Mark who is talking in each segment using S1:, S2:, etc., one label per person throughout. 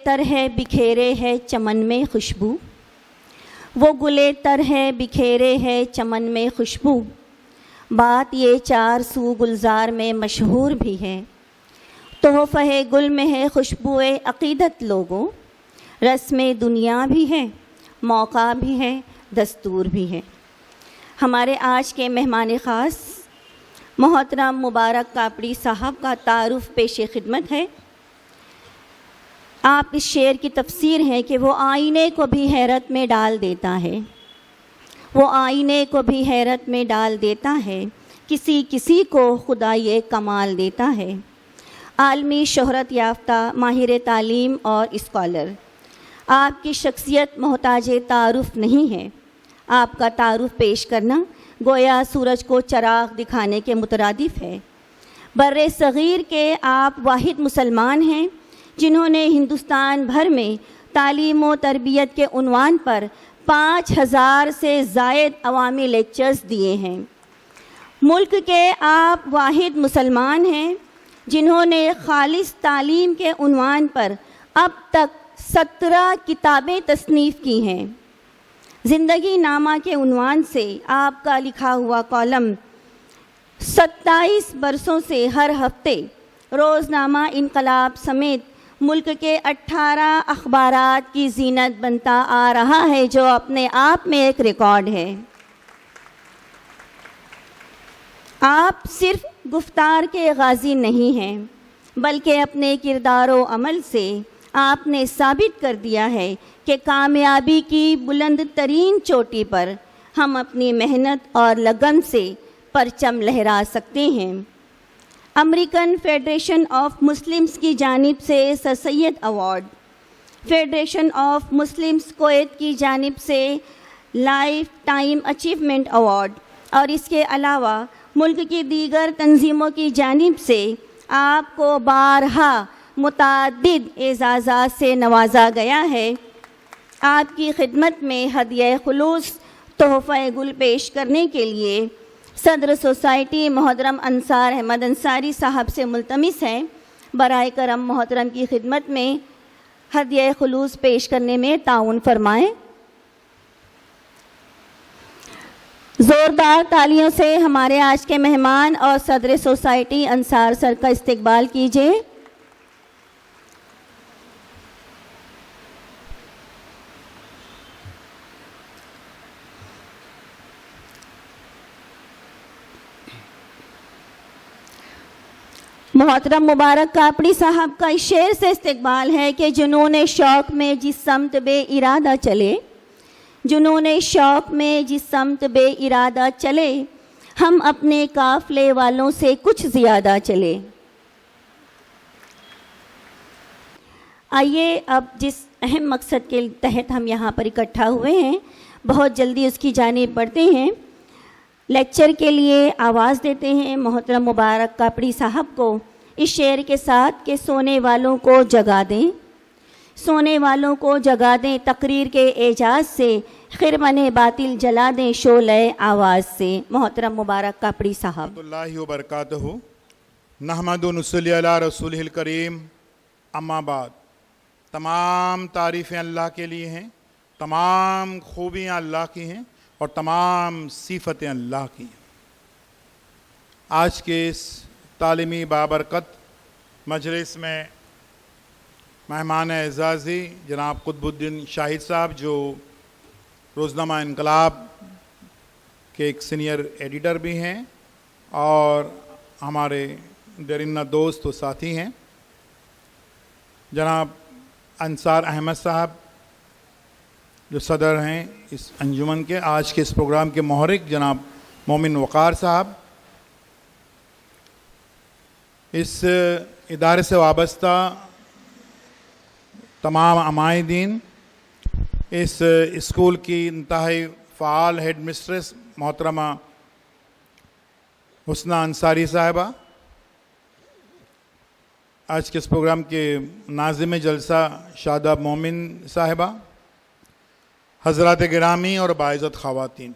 S1: तर है बिखेरे है चमन में खुशबू, वो गुले तर है बिखेरे है चमन में खुशबू, बात ये चार सू गुलजार में मशहूर भी है। तोहफ़े गुल में है खुशबुए अक़ीदत लोगों, रस्म दुनिया भी है, मौका भी है, दस्तूर भी है। हमारे आज के मेहमान ख़ास मोहतरम मुबारक कापड़ी साहब का तारुफ पेश खिदमत है। आप इस शेर की तफसीर है कि वो आईने को भी हैरत में डाल देता है, वो आईने को भी हैरत में डाल देता है, किसी किसी को खुदा ये कमाल देता है। आलमी शोहरत याफ्ता माहिर तालीम और स्कॉलर, आपकी शख्सियत मोहताज तारुफ नहीं है। आपका तारुफ पेश करना गोया सूरज को चराग दिखाने के मुतरादिफ है। बर्रे सग़ीर के आप वाहिद मुसलमान हैं जिन्होंने हिंदुस्तान भर में तालीम व तरबियत के उन्वान पर 5000 से ज़ायद अवामी लेक्चर्स दिए हैं। मुल्क के आप वाहिद मुसलमान हैं जिन्होंने खालिस तालीम के उन्वान पर अब तक 17 किताबें तसनीफ़ की हैं। ज़िंदगी नामा के उन्वान से आपका लिखा हुआ कॉलम 27 बरसों से हर हफ्ते रोज़नामा इनकलाब समेत मुल्क के 18 अखबारात की जीनत बनता आ रहा है, जो अपने आप में एक रिकॉर्ड है। आप सिर्फ गुफ्तार के गाजी नहीं हैं, बल्कि अपने किरदारो अमल से आपने साबित कर दिया है कि कामयाबी की बुलंद तरीन चोटी पर हम अपनी मेहनत और लगन से परचम लहरा सकते हैं। अमेरिकन फेडरेशन ऑफ मुस्लिम्स की जानिब से sir Syed award, federation of Muslims Kuwait की जानिब से लाइफ टाइम अचीवमेंट अवार्ड और इसके अलावा मुल्क की दीगर तंजीमों की जानिब से आपको बारहा मुतादिद एजाज़ात से नवाजा गया है। आपकी खिदमत में हदिया खुलूस तोहफ़ा गुल पेश करने के लिए सदर सोसाइटी मोहतरम अंसार अहमद अंसारी साहब से मुल्तमिस हैं, बराए करम मोहतरम की खिदमत में हदिया खुलूस पेश करने में ताउन फरमाएँ। ज़ोरदार तालियों से हमारे आज के मेहमान और सदर सोसाइटी अंसार सर का इस्तकबाल कीजिए। मोहतरम मुबारक कापड़ी साहब का इस शेर से इस्तकबाल है कि जुनून शौक़ में जिस समत बे इरादा चले, जुनून शौक़ में जिस समत बे इरादा चले, हम अपने काफ़िले वालों से कुछ ज़्यादा चले। आइए अब जिस अहम मकसद के तहत हम यहाँ पर इकट्ठा हुए हैं, बहुत जल्दी उसकी जानिब बढ़ते हैं। लेक्चर के लिए आवाज़ देते हैं मोहतरम मुबारक कापड़ी साहब को इस शेर के साथ कि सोने वालों को जगा दें, सोने वालों को जगा दें, तकरीर के एजाज़ से खिरमने बातिल जला दें शोले आवाज़ से। मोहतरम मुबारक कापड़ी साहब।
S2: अल्लाह व बरकातहू, नहमदु व नुसल्ली अला रसूलिल करीम, अम्मा बाद। तमाम तारीफ़ें अल्लाह के लिए हैं, तमाम खूबियाँ अल्लाह की हैं और तमाम सिफ़तें अल्लाह की हैं। आज के इस तालीमी बाबरकत मजलिस में मेहमान एज़ाज़ी जनाब कुतुबुद्दीन शाहिद साहब, जो रोज़नामा इनकलाब के एक सीनियर एडिटर भी हैं और हमारे दरिंदा दोस्त व साथी हैं, जनाब अंसार अहमद साहब जो सदर हैं इस अंजुमन के, आज के इस प्रोग्राम के मुहर्रिक जनाब मोमिन वक़ार साहब, इस इदारे से वाबस्ता तमाम अमायदीन, इस स्कूल की इंतहाई फ़ाल हेड मिस्ट्रेस मोहतरमा हुस्ना अंसारी साहिबा, आज के इस प्रोग्राम के नाज़िम जलसा शादाब मोमिन साहिबा, हज़रात गिरामी और बाइज़्ज़त ख़वातीन,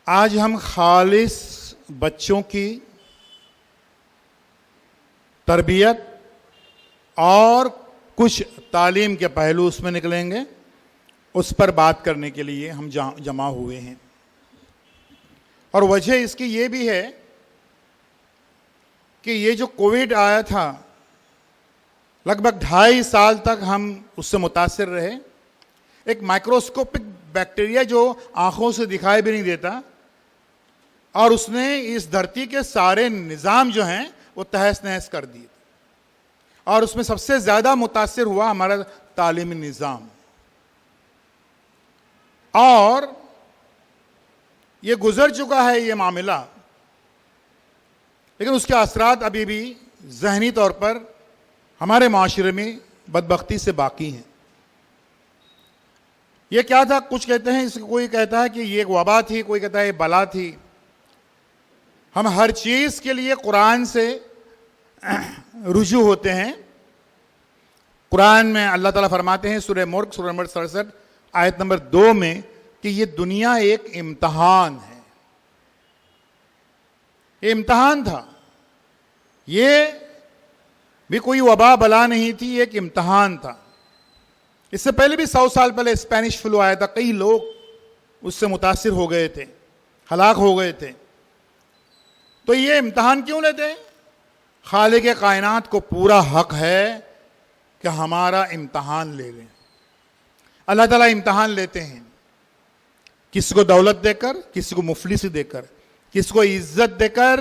S2: आज हम खालिस बच्चों की तरबियत और कुछ तालीम के पहलू उसमें निकलेंगे, उस पर बात करने के लिए हम जमा हुए हैं। और वजह इसकी ये भी है कि ये जो कोविड आया था, लगभग 2.5 साल तक हम उससे मुतासिर रहे। एक माइक्रोस्कोपिक बैक्टीरिया जो आंखों से दिखाई भी नहीं देता, और उसने इस धरती के सारे निज़ाम जो हैं वो तहस नहस कर दिए। और उसमें सबसे ज़्यादा मुतासिर हुआ हमारा तालीमी निज़ाम। और ये गुजर चुका है ये मामला, लेकिन उसके असरात अभी भी ज़हनी तौर पर हमारे माशरे में बदबख्ती से बाकी हैं। ये क्या था? कुछ कहते हैं इसको, कोई कहता है कि ये एक वबा थी, कोई कहता है ये बला थी। हम हर चीज़ के लिए कुरान से रुजू होते हैं। कुरान में अल्लाह ताला फरमाते हैं सूरह मुल्क सूरह नंबर 67 आयत नंबर 2 में कि ये दुनिया एक इम्तहान है। ये इम्तहान था, ये भी कोई वबा बला नहीं थी, एक इम्तहान था। इससे पहले भी 100 साल पहले स्पेनिश फ्लू आया था, कई लोग उससे मुतासिर हो गए थे, हलाक हो गए थे। तो ये इम्तहान क्यों लेते हैं? खालिक कायनात को पूरा हक है कि हमारा इम्तहान ले लें। अल्लाह ताला इम्तहान लेते हैं, किसी को दौलत देकर, किसी को मुफलिसी देकर, किसी को इज्जत देकर,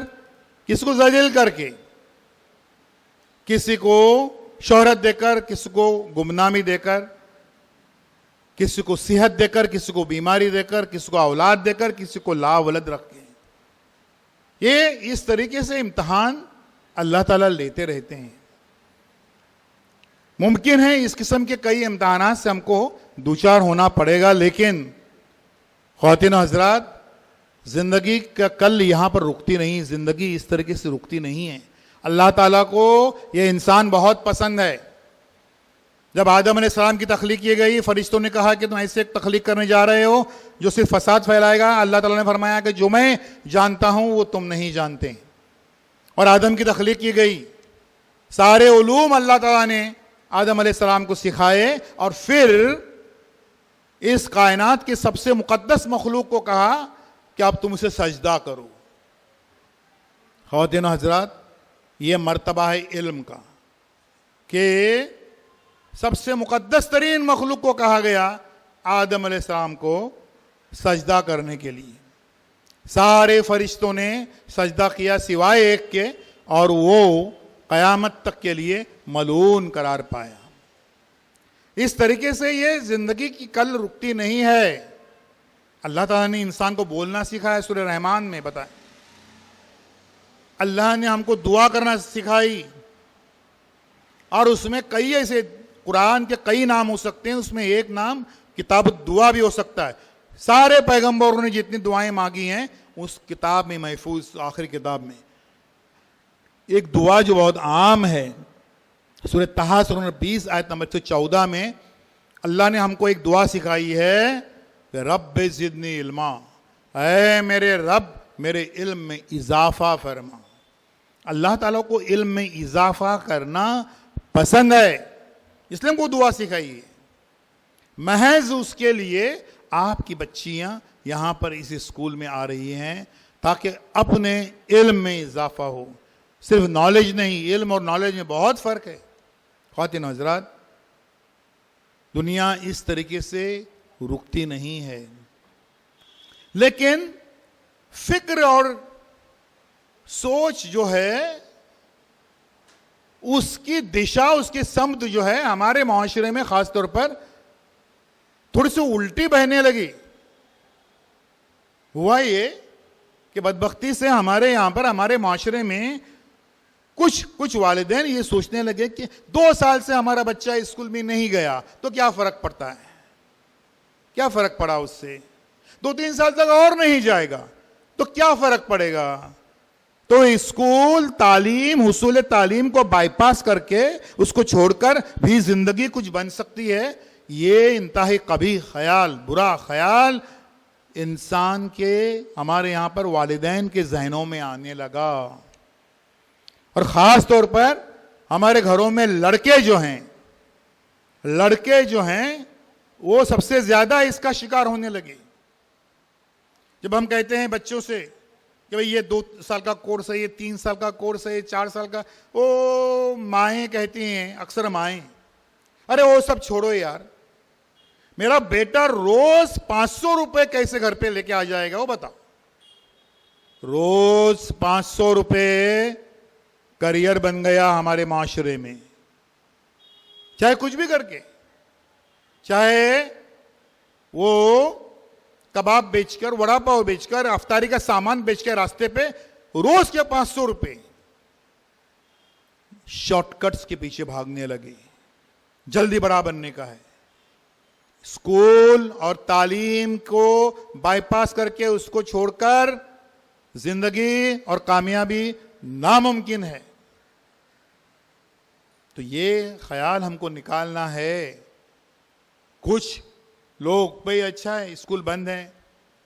S2: किसी को जलील करके, किसी को शोहरत देकर, किसी को गुमनामी देकर, किसी को सेहत देकर, किसी को बीमारी देकर, किसी को औलाद देकर, किसी को लावलद रख के। ये इस तरीके से इम्तहान अल्लाह ताला लेते रहते हैं। मुमकिन है इस किस्म के कई इम्तहानात से हमको दूचार होना पड़ेगा, लेकिन ख्वातीन हजरात, जिंदगी का कल यहां पर रुकती नहीं, जिंदगी इस तरीके से रुकती नहीं है। अल्लाह ताला को यह इंसान बहुत पसंद है। जब आदम अलैहिस्सलाम की तख्लीक की गई, फरिश्तों ने कहा कि तुम ऐसे एक तख्लीक करने जा रहे हो जो सिर्फ फसाद फैलाएगा। अल्लाह ताला ने फरमाया कि जो मैं जानता हूं वो तुम नहीं जानते। और आदम की तख्लीक की गई, सारे उलूम अल्लाह ताला ने आदम अलैहिस्सलाम को सिखाए, और फिर इस कायनात के सबसे मुकद्दस मखलूक को कहा कि अब तुम उसे सजदा करो। ख़वातीन हज़रात, ये मर्तबा है इल्म का कि सबसे मुकद्दस तरीन मखलूक को कहा गया आदम अलैहिस्सलाम को सजदा करने के लिए। सारे फरिश्तों ने सजदा किया सिवाय एक के, और वो क़यामत तक के लिए मलून करार पाया। इस तरीके से ये जिंदगी की कल रुकती नहीं है। अल्लाह ताला ने इंसान को बोलना सिखाया, सूरह रहमान में बताया। अल्लाह ने हमको दुआ करना सिखाई, और उसमें कई ऐसे कुरान के कई नाम हो सकते हैं, उसमें एक नाम किताब दुआ भी हो सकता है। सारे पैगंबरों ने जितनी दुआएं मांगी हैं उस किताब में महफूज, आखिरी किताब में एक दुआ जो बहुत आम है, सूरह तहा सूरह नंबर 20 आयत नंबर 14 में अल्लाह ने हमको एक दुआ सिखाई है कि रब्ब ज़िदनी इल्मा, ऐ मेरे रब मेरे इल्म में इजाफा फरमा। अल्लाह ताला को इल्म में इजाफा करना पसंद है, इसलिए हमको दुआ सिखाई है। महज उसके लिए आपकी बच्चियां यहाँ पर इस स्कूल में आ रही हैं ताकि अपने इल्म में इजाफा हो। सिर्फ नॉलेज नहीं, इल्म और नॉलेज में बहुत फ़र्क है। ख्वातीन हज़रात, दुनिया इस तरीके से रुकती नहीं है, लेकिन फिक्र और सोच जो है उसकी दिशा, उसकी समत जो है हमारे माशरे में ख़ास तौर पर थोड़ी सी उल्टी बहने लगी। हुआ ये कि बदबख्ती से हमारे यहाँ पर हमारे माशरे में कुछ वालिदैन ये सोचने लगे कि 2 साल से हमारा बच्चा स्कूल में नहीं गया तो क्या फ़र्क पड़ता है, क्या फ़र्क पड़ा उससे। 2-3 साल तक और नहीं जाएगा तो क्या फ़र्क पड़ेगा। तो स्कूल तालीम, हुसूल तालीम को बाईपास करके उसको छोड़कर भी ज़िंदगी कुछ बन सकती है, ये इंतहाई कभी ख्याल, बुरा ख्याल इंसान के, हमारे यहाँ पर वालिदैन के जहनों में आने लगा। और ख़ास तौर पर हमारे घरों में लड़के जो हैं वो सबसे ज्यादा इसका शिकार होने लगे। जब हम कहते हैं बच्चों से कि भाई ये 2 साल का कोर्स है, ये 3 साल का कोर्स है, ये 4 साल का, वो माएँ कहती हैं, अक्सर माएँ, अरे वो सब छोड़ो यार, मेरा बेटा रोज 500 रुपए कैसे घर पे लेके आ जाएगा, वो बताओ। रोज 500 रुपए करियर बन गया हमारे माशरे में, चाहे कुछ भी करके, चाहे वो कबाब बेचकर, वड़ा पाव बेचकर, अफ्तारी का सामान बेचकर, रास्ते पे रोज के 500 रुपए, शॉर्टकट्स के पीछे भागने लगे, जल्दी बड़ा बनने का है। स्कूल और तालीम को बाईपास करके उसको छोड़कर जिंदगी और कामयाबी नामुमकिन है। तो ये ख्याल हमको निकालना है। कुछ लोग भाई अच्छा है स्कूल बंद है,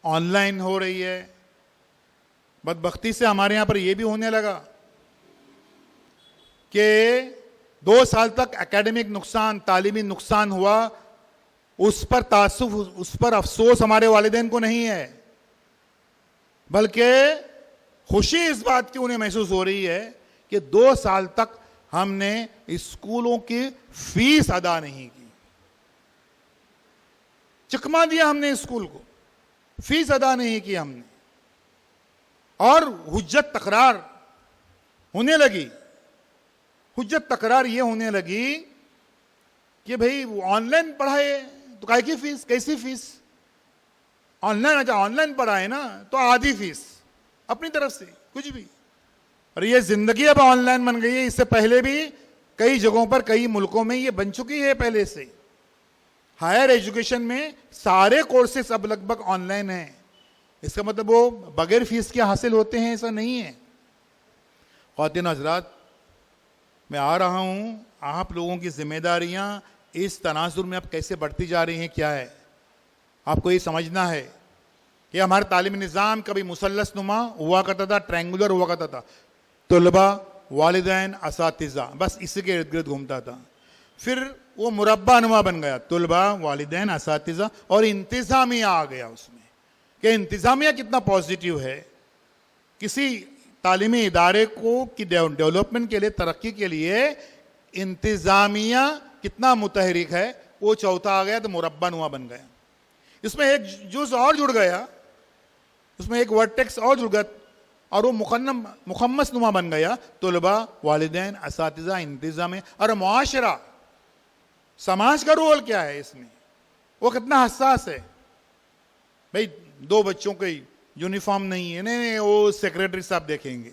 S2: ऑनलाइन हो रही है, बदबख्ती से हमारे यहां पर यह भी होने लगा कि 2 साल तक एकेडमिक नुकसान, तालीमी नुकसान हुआ, उस पर तासुफ, उस पर अफसोस हमारे वालिदैन को नहीं है, बल्कि खुशी इस बात की उन्हें महसूस हो रही है कि 2 साल तक हमने स्कूलों की फीस अदा नहीं की, चकमा दिया हमने स्कूल को, फीस अदा नहीं की हमने, और हुज्जत तकरार होने लगी। हुज्जत तकरार ये होने लगी कि भाई ऑनलाइन पढ़ाए तो काय की फीस, कैसी फीस, ऑनलाइन, अच्छा ऑनलाइन पढ़ाए ना तो आधी फीस अपनी तरफ से, कुछ भी। और ये जिंदगी अब ऑनलाइन बन गई है, इससे पहले भी कई जगहों पर, कई मुल्कों में ये बन चुकी है पहले से। हायर एजुकेशन में सारे कोर्सेस अब लगभग ऑनलाइन हैं, इसका मतलब वो बगैर फीस के हासिल होते हैं, ऐसा नहीं है। ख्वातीन हज़रात, मैं आ रहा हूं, आप लोगों की जिम्मेदारियां इस तनाजुर में अब कैसे बढ़ती जा रही हैं, क्या है आपको ये समझना है कि हमारा तालीमी निज़ाम कभी मुसल्लस नुमा हुआ करता था, ट्रायंगुलर हुआ करता था, तुलबा, वालिदैन, असातिज़ा, बस इसी के इर्द गिर्द घूमता था। फिर वो मुरब्बा नुमा बन गया, तुलबा, वालिदैन, असातिज़ा, और इंतज़ामिया आ गया उसमें, कि इंतज़ामिया कितना पॉजिटिव है, किसी तालीमी इदारे को की डेवलपमेंट के लिए, तरक्की के लिए इंतज़ामिया कितना मुतहरिक है, वो चौथा आ गया तो मुरब्बा नुमा बन गया। इसमें एक जुज़ और जुड़ गया, उसमें एक वर्टेक्स और जुड़ गया, और वो मुखम्मस नुमा बन गया, तुलबा, वालिदैन, असातिज़ा, इंतज़ामिया। और मुआशरा, समाज का रोल क्या है इसमें, वो कितना हसास है। भाई 2 बच्चों के यूनिफॉर्म नहीं है, नहीं वो सेक्रेटरी साहब देखेंगे,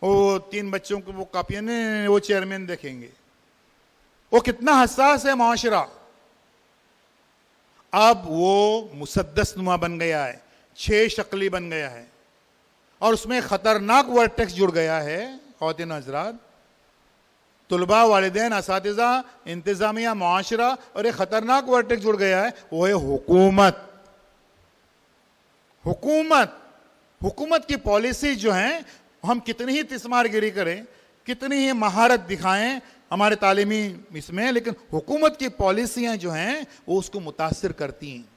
S2: वो 3 बच्चों को वो कापियां, नहीं वो चेयरमैन देखेंगे। वो कितना हसास है माशरा। अब वो मुसद्दस नुमा बन गया है, 6 शक्ली बन गया है, और उसमें खतरनाक वर्टेक्स जुड़ गया है। ख्वातीन हज़रात, तुलबा, वालिदैन, असातिज़ा, इंतज़ामिया, मुआशरा, और एक खतरनाक वर्टेक्स जुड़ गया है, वो है हुकूमत। हुकूमत की पॉलिसी जो है, हम कितनी ही तिस्मारगिरी करें, कितनी ही महारत दिखाएं हमारे तालीमी इसमें, लेकिन हुकूमत की पॉलिसियां जो हैं वो उसको मुतासिर करती हैं।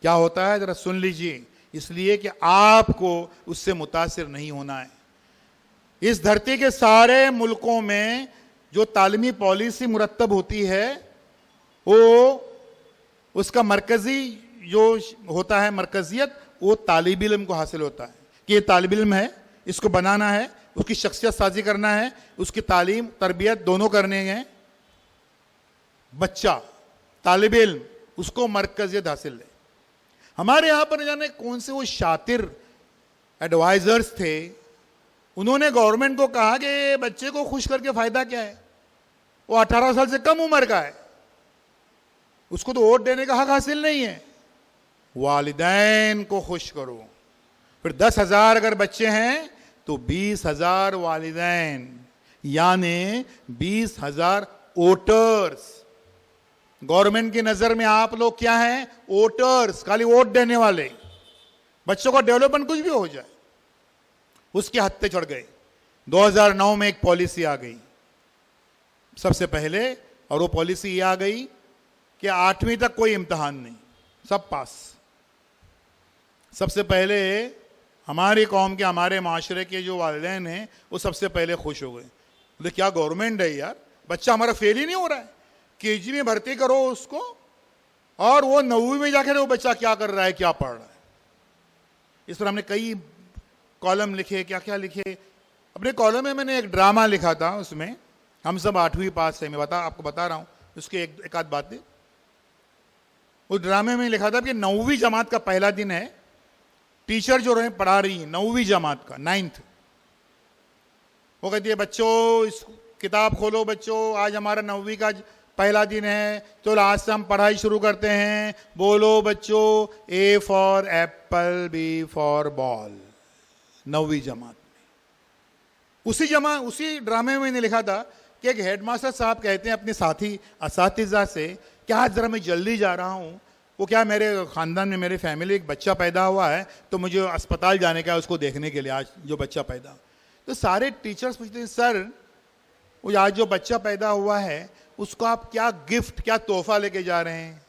S2: क्या होता है जरा सुन लीजिए, इसलिए कि आपको उससे मुतासिर नहीं होना है। इस धरती के सारे मुल्कों में जो तालीमी पॉलिसी मुरतब होती है, वो उसका मरकजी जो होता है, मरकजियत, वो तालिब इल्म को हासिल होता है कि ये तालिब इल्म है, इसको बनाना है, उसकी शख्सियत साजी करना है, उसकी तालीम तरबियत दोनों करने हैं। बच्चा तालिब इल्म, उसको मरकजियत हासिल है। हमारे यहाँ पर जाने कौन से वो शातिर एडवाइजर्स थे, उन्होंने गवर्नमेंट को कहा कि बच्चे को खुश करके फायदा क्या है, वो 18 साल से कम उम्र का है, उसको तो वोट देने का हक हासिल नहीं है। वालिदैन को खुश करो। फिर 10,000 अगर बच्चे हैं तो 20,000 वालिदैन, यानी 20,000 वोटर्स। गवर्नमेंट की नजर में आप लोग क्या हैं? वोटर्स, खाली वोट देने वाले। बच्चों का डेवलपमेंट कुछ भी हो जाए, उसके हत्थे चढ़ गए। 2009 में एक पॉलिसी आ गई, सबसे पहले, और वो पॉलिसी ये आ गई कि 8वीं तक कोई इम्तहान नहीं, सब पास। सबसे पहले हमारी कौम के, हमारे माशरे के जो वालिदैन हैं वो सबसे पहले खुश हो गए। बोले क्या गवर्नमेंट है यार, बच्चा हमारा फेल ही नहीं हो रहा है, केजी में भर्ती करो उसको, और वो 9वीं में जाकर वो बच्चा क्या कर रहा है, क्या पढ़ रहा है। इस पर हमने कई कॉलम लिखे, क्या क्या लिखे। अपने कॉलम में मैंने एक ड्रामा लिखा था, उसमें हम सब 8वीं पास है, मैं आपको बता रहा हूँ उसकी एक आध बातें। उस ड्रामे में लिखा था कि 9वीं जमात का पहला दिन है, टीचर जो रहे पढ़ा रही है 9वीं जमात का, 9th, वो कहती है बच्चों इस किताब खोलो बच्चों, आज हमारा 9वीं का पहला दिन है, तो आज से हम पढ़ाई शुरू करते हैं, बोलो बच्चों A for apple, B for ball. 9वीं जमात में उसी ड्रामे में मैंने लिखा था कि एक हेडमास्टर साहब कहते हैं अपने साथी असातिज़ा से कि आज जरा मैं जल्दी जा रहा हूँ, वो क्या मेरे ख़ानदान में, मेरी फैमिली एक बच्चा पैदा हुआ है, तो मुझे अस्पताल जाने का है उसको देखने के लिए, आज जो बच्चा पैदा। तो सारे टीचर्स पूछते हैं सर वो आज जो बच्चा पैदा हुआ है उसको आप क्या गिफ्ट, क्या तोहफा लेके जा रहे हैं?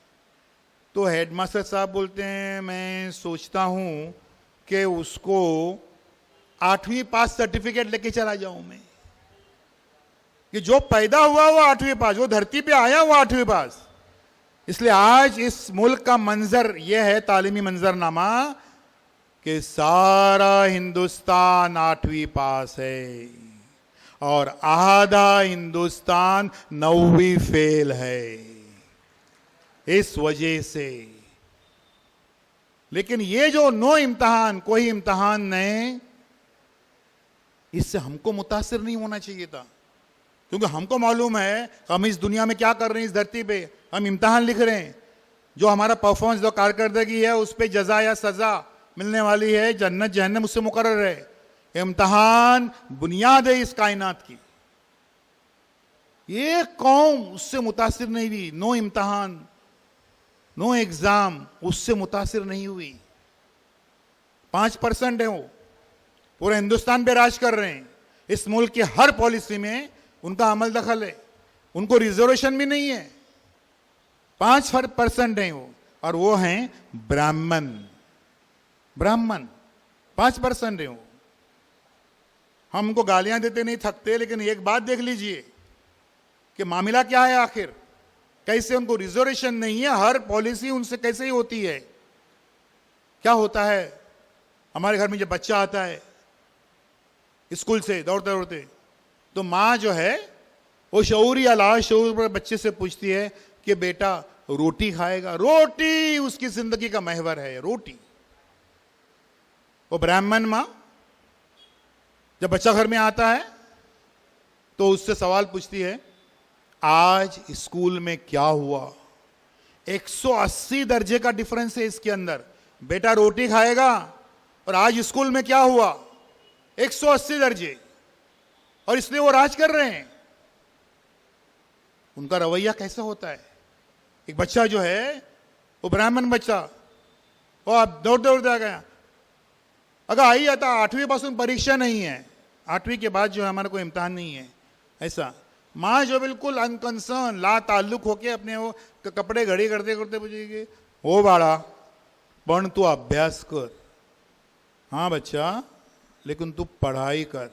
S2: तो हेडमास्टर साहब बोलते हैं मैं सोचता हूँ कि उसको 8वीं पास सर्टिफिकेट लेके चला जाऊं मैं, कि जो पैदा हुआ वो 8वीं पास, वो धरती पे आया वो 8वीं पास। इसलिए आज इस मुल्क का मंजर यह है, तालीमी मंजरनामा, कि सारा हिंदुस्तान 8वीं पास है और आधा हिंदुस्तान 9वीं फेल है, इस वजह से। लेकिन ये जो नो इम्तहान, कोई इम्तहान नहीं, इससे हमको मुतासिर नहीं होना चाहिए था, क्योंकि हमको मालूम है हम इस दुनिया में क्या कर रहे हैं, इस धरती पे हम इम्तहान लिख रहे हैं, जो हमारा परफॉर्मेंस, जो कारकर्दगी है उस पर जजा या सजा मिलने वाली है, जन्नत जहन्नम उससे मुकर्रर है। इम्तहान बुनियाद है इस कायनात की। ये कौम उससे मुतासिर नहीं हुई, नो इम्तहान, नो एग्जाम, उससे मुतासिर नहीं हुई। 5% है वो, पूरे हिंदुस्तान पे राज कर रहे हैं। इस मुल्क की हर पॉलिसी में उनका अमल दखल है, उनको रिजर्वेशन भी नहीं है। 5% है वो, और वो हैं ब्राह्मण। 5% है वो। हम उनको गालियां देते नहीं थकते, लेकिन एक बात देख लीजिए कि मामला क्या है आखिर, कैसे उनको रिजर्वेशन नहीं है, हर पॉलिसी उनसे कैसे ही होती है। क्या होता है, हमारे घर में जब बच्चा आता है स्कूल से दौड़ते दौड़ते, तो माँ जो है वो शऊर या लाशऊर पर बच्चे से पूछती है कि बेटा रोटी खाएगा? रोटी उसकी जिंदगी का महवर है, रोटी। वो ब्राह्मण माँ जब बच्चा घर में आता है तो उससे सवाल पूछती है, आज स्कूल में क्या हुआ? 180 दर्जे का डिफरेंस है इसके अंदर। बेटा रोटी खाएगा और आज स्कूल में क्या हुआ? 180 दर्जे। और इसलिए वो राज कर रहे हैं। उनका रवैया कैसा होता है? एक बच्चा जो है वो ब्राह्मण बच्चा, वो आप दौड़ दौड़ आ गया, अगर आई आता 8वीं पासून परीक्षा नहीं है, 8वीं के बाद जो है हमारा कोई इम्तहान नहीं है, ऐसा। माँ जो बिल्कुल अनकंसर्न, ला ताल्लुक होके अपने वो कपड़े घड़ी करते करते पूछेगी, ओ बाड़ा पण तू अभ्यास कर। हाँ बच्चा, लेकिन तू पढ़ाई कर।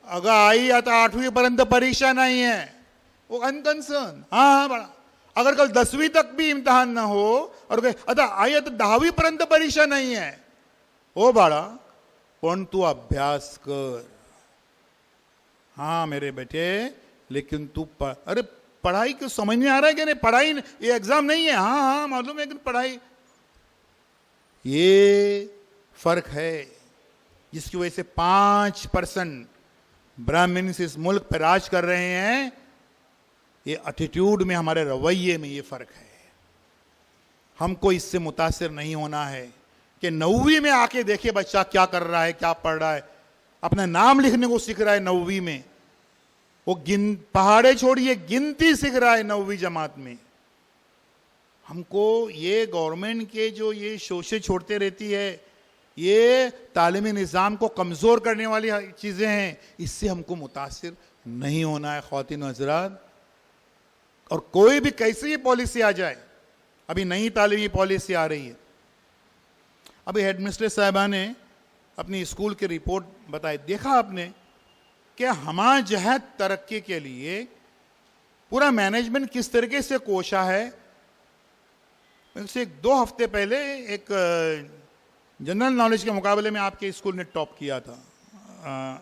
S2: अगर आई आता 8वीं पर्यंत परीक्षा नहीं है, वो अनकंसर्न, हाँ बड़ा। अगर कल 10वीं तक भी इम्तहान ना हो और आता आई तो 10वीं पर्यंत परीक्षा नहीं है, ओ बाड़ा पण तू अभ्यास कर। हाँ मेरे बेटे, लेकिन तू अरे पढ़ाई क्यों, समझ में आ रहा है कि नहीं? पढ़ाई ये एग्जाम नहीं है। हाँ हाँ मालूम है कि पढ़ाई, ये फर्क है जिसकी वजह से 5% ब्राह्मण इस मुल्क पर राज कर रहे हैं। ये एटीट्यूड में, हमारे रवैये में ये फर्क है। हमको इससे मुतासिर नहीं होना है कि 9वीं में आके देखिए बच्चा क्या कर रहा है, क्या पढ़ रहा है, अपना नाम लिखने को सीख रहा है 9वीं में, वो पहाड़े छोड़िए गिनती सीख रहा है 9वीं जमात में। हमको ये गवर्नमेंट के जो ये शोषे छोड़ते रहती है, ये तालीमी निज़ाम को कमज़ोर करने वाली चीज़ें हैं, इससे हमको मुतासिर नहीं होना है। ख़वातीन व हज़रात, और कोई भी कैसी भी पॉलिसी आ जाए, अभी नई तालीमी पॉलिसी आ रही है, अभी हेडमिस्ट्रेस साहिबा ने अपनी स्कूल की रिपोर्ट बताई, देखा आपने कि हमारा जहद तरक्की के लिए पूरा मैनेजमेंट किस तरीके से कोशा है। एक 2 हफ्ते पहले एक जनरल नॉलेज के मुकाबले में आपके स्कूल ने टॉप किया था,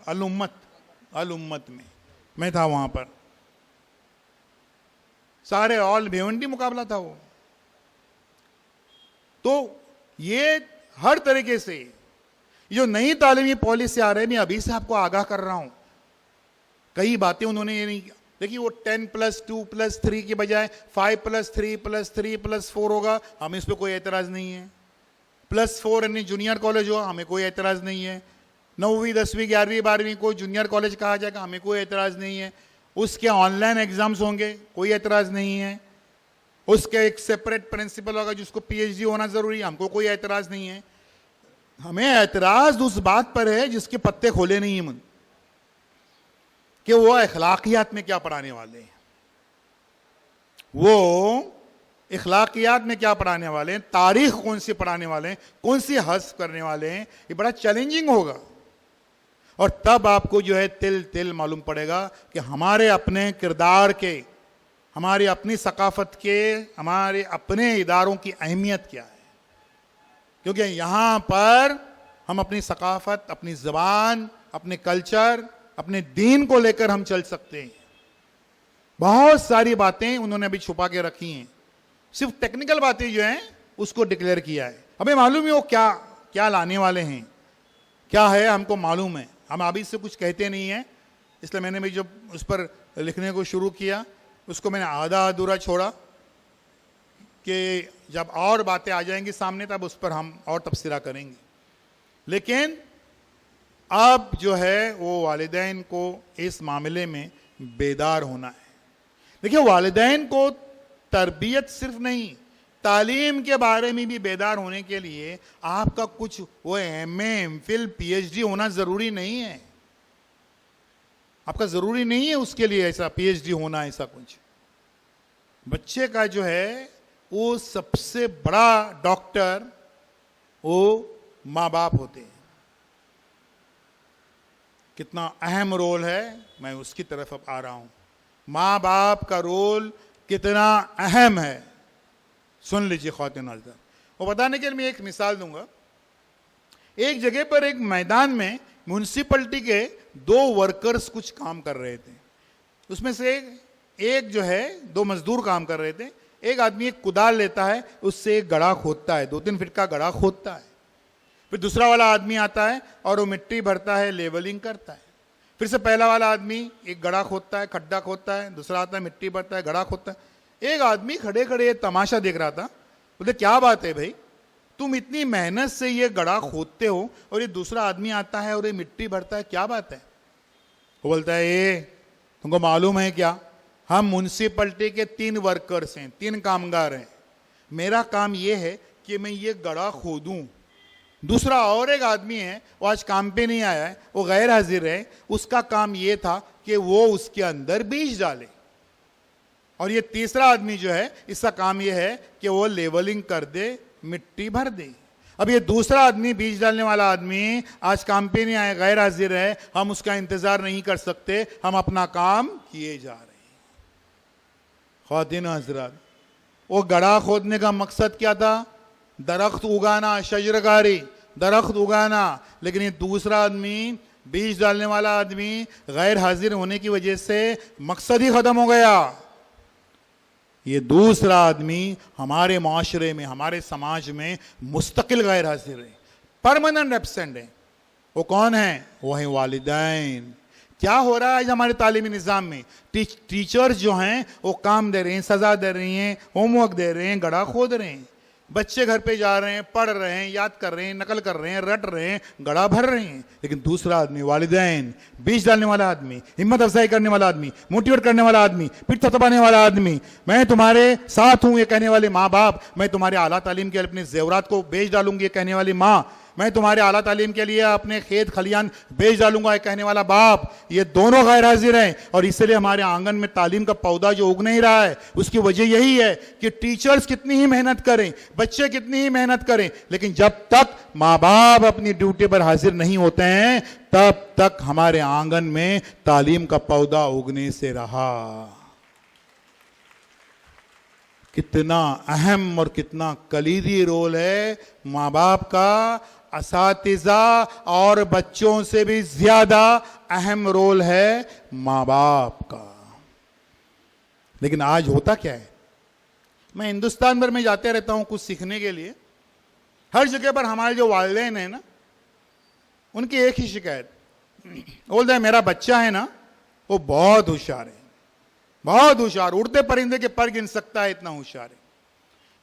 S2: अल उम्मत में मैं था वहां पर, सारे ऑल भिवंडी मुकाबला था वो। तो ये हर तरीके से जो नई तालीमी पॉलिसी आ रही है, मैं अभी से आपको आगाह कर रहा हूं, कई बातें उन्होंने ये नहीं, देखिए वो 10+2+3 की बजाय 5+3+3+4 होगा, हमें इस पर कोई एतराज नहीं है। +4 यानी जूनियर कॉलेज हो, हमें कोई एतराज नहीं है। 9वीं 10वीं 11वीं 12वीं को जूनियर कॉलेज कहा जाएगा, हमें कोई एतराज नहीं है। उसके ऑनलाइन एग्जाम्स होंगे, कोई एतराज नहीं है। उसके एक सेपरेट प्रिंसिपल होगा जिसको PhD होना जरूरी है, हमको कोई एतराज नहीं है। हमें एतराज उस बात पर है जिसके पत्ते खोले नहीं है मन, कि वो अखलाकियात में क्या पढ़ाने वाले हैं, वो अखलाकियात में क्या पढ़ाने वाले हैं, तारीख कौन सी पढ़ाने वाले हैं, कौन सी हज़्फ करने वाले हैं। ये बड़ा चैलेंजिंग होगा और तब आपको जो है तिल तिल मालूम पड़ेगा कि हमारे अपने किरदार के, हमारी अपनी सकाफत के, हमारे अपने इदारों की अहमियत क्या है। क्योंकि यहाँ पर हम अपनी सकाफत, अपनी ज़बान, अपने कल्चर, अपने दीन को लेकर हम चल सकते हैं। बहुत सारी बातें उन्होंने अभी छुपा के रखी हैं, सिर्फ टेक्निकल बातें जो हैं उसको डिक्लेयर किया है। हमें मालूम है वो क्या क्या लाने वाले हैं, क्या है हमको मालूम है, हम अभी से कुछ कहते नहीं हैं। इसलिए मैंने भी जब उस पर लिखने को शुरू किया, उसको मैंने आधा अधूरा छोड़ा कि जब और बातें आ जाएंगी सामने तब उस पर हम और तबसरा करेंगे। लेकिन अब जो है वो वालिदैन को इस मामले में बेदार होना है। देखिए, वालिदैन को तरबियत सिर्फ नहीं, तालीम के बारे में भी बेदार होने के लिए आपका कुछ वो MA MPhil PhD होना ज़रूरी नहीं है। आपका ज़रूरी नहीं है उसके लिए ऐसा PhD होना, ऐसा कुछ। बच्चे का जो है वो सबसे बड़ा डॉक्टर वो माँ बाप होते हैं। कितना अहम रोल है, मैं उसकी तरफ अब आ रहा हूं। माँ बाप का रोल कितना अहम है, सुन लीजिए ख्वातीन हज़रात। वो बताने के लिए मैं एक मिसाल दूंगा। एक जगह पर एक मैदान में म्यूनसिपलिटी के 2 वर्कर्स कुछ काम कर रहे थे। उसमें से एक जो है 2 मजदूर काम कर रहे थे। एक आदमी एक कुदाल लेता है, उससे एक गड्ढा खोदता है, 2-3 फीट का गड्ढा खोदता है। फिर दूसरा वाला आदमी आता है और वो मिट्टी भरता है, लेवलिंग करता है। फिर से पहला वाला आदमी एक गड्ढा खोदता है, खड्डा खोदता है, दूसरा आता है मिट्टी भरता है, गड्ढा खोदता है। एक आदमी खड़े खड़े ये तमाशा देख रहा था। बोले, क्या बात है भाई, तुम इतनी मेहनत से ये गड्ढा खोदते हो और ये दूसरा आदमी आता है और ये मिट्टी भरता है, क्या बात है? वो बोलता है, ये तुमको मालूम है क्या, हम म्यूनसिपलिटी के 3 वर्कर्स हैं, 3 कामगार हैं। मेरा काम ये है कि मैं ये गड्ढा खोदूं। दूसरा और एक आदमी है, वो आज काम पे नहीं आया है, वो गैर हाजिर है, उसका काम ये था कि वो उसके अंदर बीज डाले। और ये तीसरा आदमी जो है, इसका काम ये है कि वो लेवलिंग कर दे, मिट्टी भर दे। अब ये दूसरा आदमी, बीज डालने वाला आदमी आज काम पे नहीं आया, गैर हाजिर है, हम उसका इंतजार नहीं कर सकते, हम अपना काम किए जा रहे हैं। ख्वातीन हज़रात, वो गड्ढा खोदने का मकसद क्या था? दरख्त उगाना, शजरकारी, दरख्त उगाना। लेकिन ये दूसरा आदमी, बीज डालने वाला आदमी गैर हाजिर होने की वजह से मकसद ही खत्म हो गया। ये दूसरा आदमी हमारे माशरे में, हमारे समाज में मुस्तकिल गैर हाजिर है, परमानेंट एब्सेंट है। वो कौन है? वो है वालिदैन। क्या हो रहा है आज हमारे तालीमी निज़ाम में? टीचर्स जो हैं वो काम दे रहे हैं, सज़ा दे रही हैं, होमवर्क दे रहे हैं, गड्ढा खोद रहे हैं। बच्चे घर पे जा रहे हैं, पढ़ रहे हैं, याद कर रहे हैं, नकल कर रहे हैं, रट रहे हैं, गड्ढा भर रहे हैं। लेकिन दूसरा आदमी, वालिदैन, बीज डालने वाला आदमी, हिम्मत अफजाई करने वाला आदमी, मोटिवेट करने वाला आदमी, पीठ थपथपाने वाला आदमी, मैं तुम्हारे साथ हूं ये कहने वाले माँ बाप, मैं तुम्हारे आला तालीम के लिए अपने जेवरात को बेच डालूंगी ये कहने वाली माँ, मैं तुम्हारे आला तालीम के लिए अपने खेत खलियान बेच डालूंगा, एक कहने वाला बाप, ये दोनों गैर हाजिर हैं। और इसलिए हमारे आंगन में तालीम का पौधा जो उग नहीं रहा है, उसकी वजह यही है कि टीचर्स कितनी ही मेहनत करें, बच्चे कितनी ही मेहनत करें, लेकिन जब तक माँ बाप अपनी ड्यूटी पर हाजिर नहीं होते हैं तब तक हमारे आंगन में तालीम का पौधा उगने से रहा। कितना अहम और कितना कलीदी रोल है माँ बाप का, असातिज़ा और बच्चों से भी ज्यादा अहम रोल है माँ बाप का। लेकिन आज होता क्या है, मैं हिंदुस्तान भर में जाते रहता हूं कुछ सीखने के लिए, हर जगह पर हमारे जो वालिदैन है ना, उनकी एक ही शिकायत, बोलते हैं मेरा बच्चा है ना वो बहुत होशियार है, बहुत होशियार, उड़ते परिंदे के पर गिन सकता है, इतना होशियार है,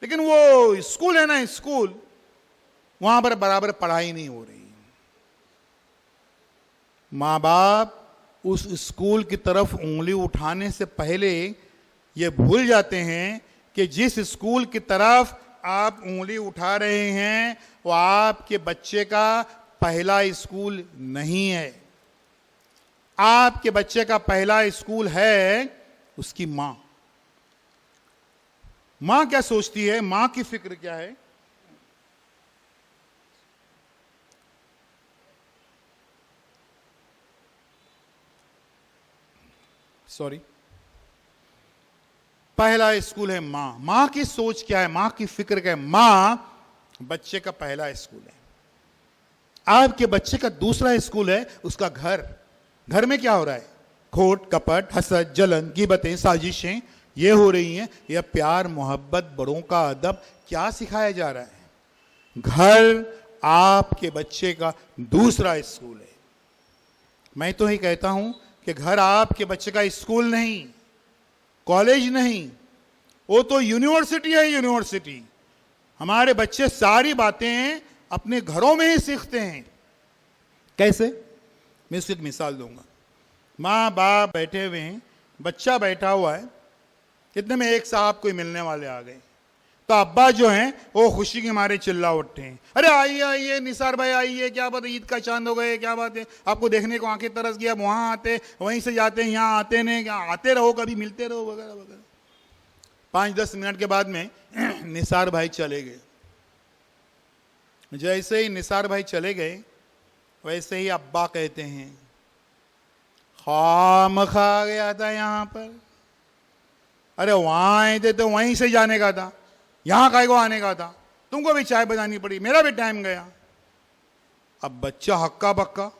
S2: लेकिन वो स्कूल है ना, स्कूल, वहां पर बराबर पढ़ाई नहीं हो रही। माँ बाप उस स्कूल की तरफ उंगली उठाने से पहले ये भूल जाते हैं कि जिस स्कूल की तरफ आप उंगली उठा रहे हैं वो आपके बच्चे का पहला स्कूल नहीं है। आपके बच्चे का पहला स्कूल है उसकी मां। मां क्या सोचती है, मां की फिक्र क्या है? सॉरी, पहला स्कूल है मां। मां की सोच क्या है, मां की फिक्र क्या है? मां बच्चे का पहला स्कूल है। आपके बच्चे का दूसरा स्कूल है उसका घर। घर में क्या हो रहा है? खोट, कपट, हसद, जलन, गिबतें, साजिशें ये हो रही हैं। यह प्यार, मोहब्बत, बड़ों का अदब क्या सिखाया जा रहा है? घर आपके बच्चे का दूसरा स्कूल है। मैं तो ही कहता हूं कि घर आपके बच्चे का स्कूल नहीं, कॉलेज नहीं, वो तो यूनिवर्सिटी है। यूनिवर्सिटी। हमारे बच्चे सारी बातें अपने घरों में ही सीखते हैं। कैसे? मैं इसकी एक मिसाल दूंगा। माँ बाप बैठे हुए हैं, बच्चा बैठा हुआ है, कितने में एक साहब कोई मिलने वाले आ गए, तो अब्बा जो हैं वो खुशी के मारे चिल्ला उठते हैं, अरे आइए आइए निसार भाई आइए, क्या बात है, ईद का चांद हो गए, क्या बात है, आपको देखने को आंखें तरस गया, वहां आते वहीं से जाते हैं, यहाँ आते नहीं, क्या आते रहो, कभी मिलते रहो, वगैरह वगैरह। 5-10 मिनट के बाद में निसार भाई चले गए। जैसे ही निसार भाई चले गए वैसे ही अब्बा कहते हैं, खाम खा गया था यहां पर, अरे वहां आए थे तो वहीं से जाने का था, यहां काय को आने का था, तुमको भी चाय बनानी पड़ी, मेरा भी टाइम गया। अब बच्चा हक्का बक्का।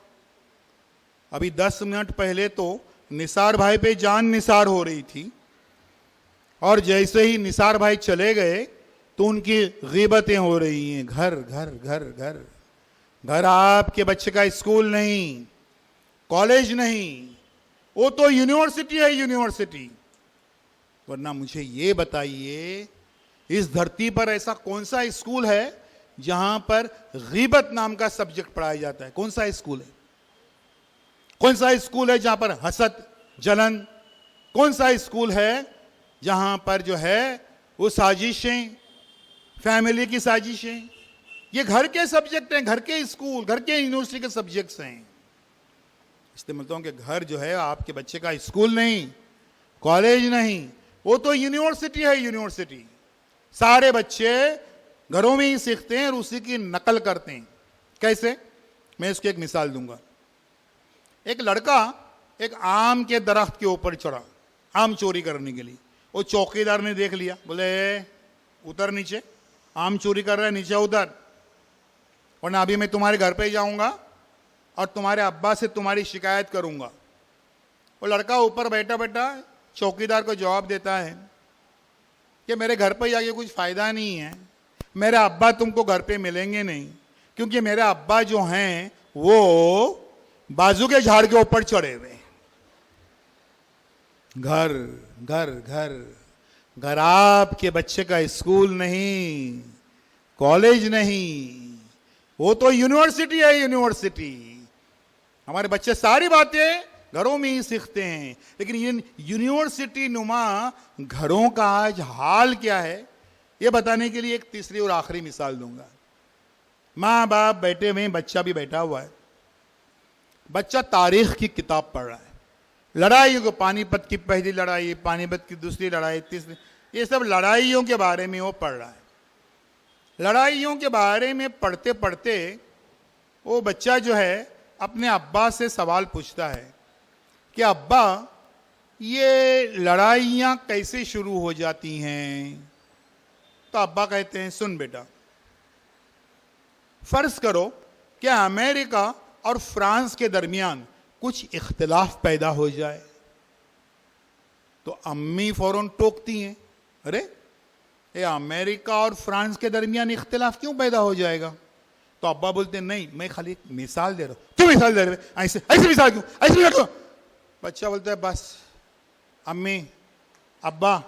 S2: अभी 10 मिनट पहले तो निसार भाई पे जान निसार हो रही थी, और जैसे ही निसार भाई चले गए तो उनकी गीबतें हो रही हैं। घर घर घर घर। घर आपके बच्चे का स्कूल नहीं, कॉलेज नहीं, वो तो यूनिवर्सिटी है। यूनिवर्सिटी। वरना मुझे ये बताइए, इस धरती पर ऐसा कौन सा स्कूल है जहां पर गीबत नाम का सब्जेक्ट पढ़ाया जाता है? कौन सा स्कूल है? कौन सा स्कूल है जहां पर हसद, जलन? कौन सा स्कूल है जहां पर जो है वो साजिशें, फैमिली की साजिशें? ये घर के सब्जेक्ट हैं, घर के स्कूल, घर के यूनिवर्सिटी के सब्जेक्ट्स हैं। इसलिए बोलता हूं कि घर जो है आपके बच्चे का स्कूल नहीं, कॉलेज नहीं, वो तो यूनिवर्सिटी है। यूनिवर्सिटी। सारे बच्चे घरों में ही सीखते हैं और उसी की नकल करते हैं। कैसे? मैं इसकी एक मिसाल दूंगा। एक लड़का एक आम के दरख्त के ऊपर चढ़ा आम चोरी करने के लिए। वो चौकीदार ने देख लिया, बोले उतर नीचे, आम चोरी कर रहा है, नीचे उतर, वरना अभी मैं तुम्हारे घर पे जाऊंगा और तुम्हारे अब्बा से तुम्हारी शिकायत करूंगा। वो लड़का ऊपर बैठा बैठा चौकीदार को जवाब देता है कि मेरे घर पर जाके कुछ फायदा नहीं है, मेरे अब्बा तुमको घर पे मिलेंगे नहीं, क्योंकि मेरे अब्बा जो हैं वो बाजू के झाड़ के ऊपर चढ़े हुए। घर घर घर। घर आपके बच्चे का स्कूल नहीं, कॉलेज नहीं, वो तो यूनिवर्सिटी है। यूनिवर्सिटी। हमारे बच्चे सारी बातें घरों में ही सीखते हैं, लेकिन ये यूनिवर्सिटी नुमा घरों का आज हाल क्या है, ये बताने के लिए एक तीसरी और आखिरी मिसाल दूंगा। माँ बाप बैठे हुए हैं, बच्चा भी बैठा हुआ है। बच्चा तारीख की किताब पढ़ रहा है, लड़ाइयों को, पानीपत की पहली लड़ाई, पानीपत की दूसरी लड़ाई, तीसरी, ये सब लड़ाइयों के बारे में वो पढ़ रहा है। लड़ाइयों के बारे में पढ़ते पढ़ते वो बच्चा जो है अपने अब्बा से सवाल पूछता है कि अब्बा, ये लड़ाइयाँ कैसे शुरू हो जाती हैं? तो अब्बा कहते हैं, सुन बेटा, फर्ज करो कि अमेरिका और फ्रांस के दरमियान कुछ इख्तिलाफ पैदा हो जाए। तो अम्मी फौरन टोकती हैं, अरे ये अमेरिका और फ्रांस के दरमियान इख्तिलाफ क्यों पैदा हो जाएगा? तो अब्बा बोलते हैं, नहीं, मैं खाली एक मिसाल दे रहा हूं। क्यों मिसाल दे रहे? ऐसे ऐसे मिसाल क्यों? ऐसे मिसाल क्यों? बच्चा बोलता है, बस अम्मी, अब्बा,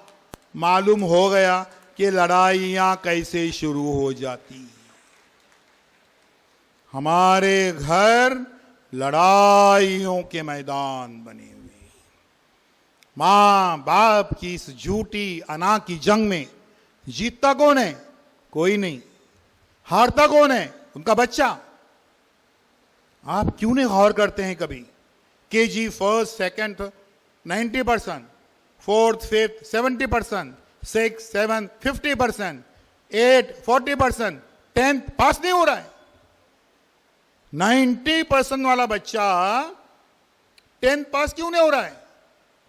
S2: मालूम हो गया कि लड़ाइयां कैसे शुरू हो जाती हैं। हमारे घर लड़ाइयों के मैदान बने हुए, मां बाप की इस झूठी अना की जंग में जीतता कौन है? कोई नहीं। हारता कौन है? उनका बच्चा। आप क्यों नहीं गौर करते हैं कभी? KG first second 90%, fourth fifth 70%, six seven 50%, 8 40%, 10th पास नहीं हो रहा है। 90% वाला बच्चा 10th पास क्यों नहीं हो रहा है?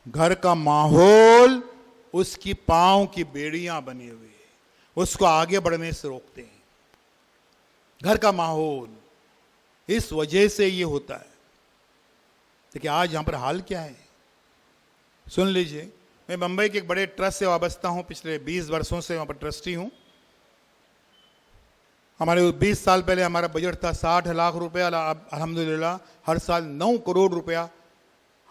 S2: घर का माहौल उसकी पांव की बेड़ियां बनी हुई है, उसको आगे बढ़ने से रोकते हैं। घर का माहौल, इस वजह से ये होता है। देखिए आज यहां पर हाल क्या है, सुन लीजिए। मैं मुंबई के एक बड़े ट्रस्ट से वाबस्ता हूं, पिछले 20 वर्षों से वहां पर ट्रस्टी हूं। हमारे 20 साल पहले हमारा बजट था 60 लाख रुपया। अब अल्हम्दुलिल्लाह हर साल 9 करोड़ रुपया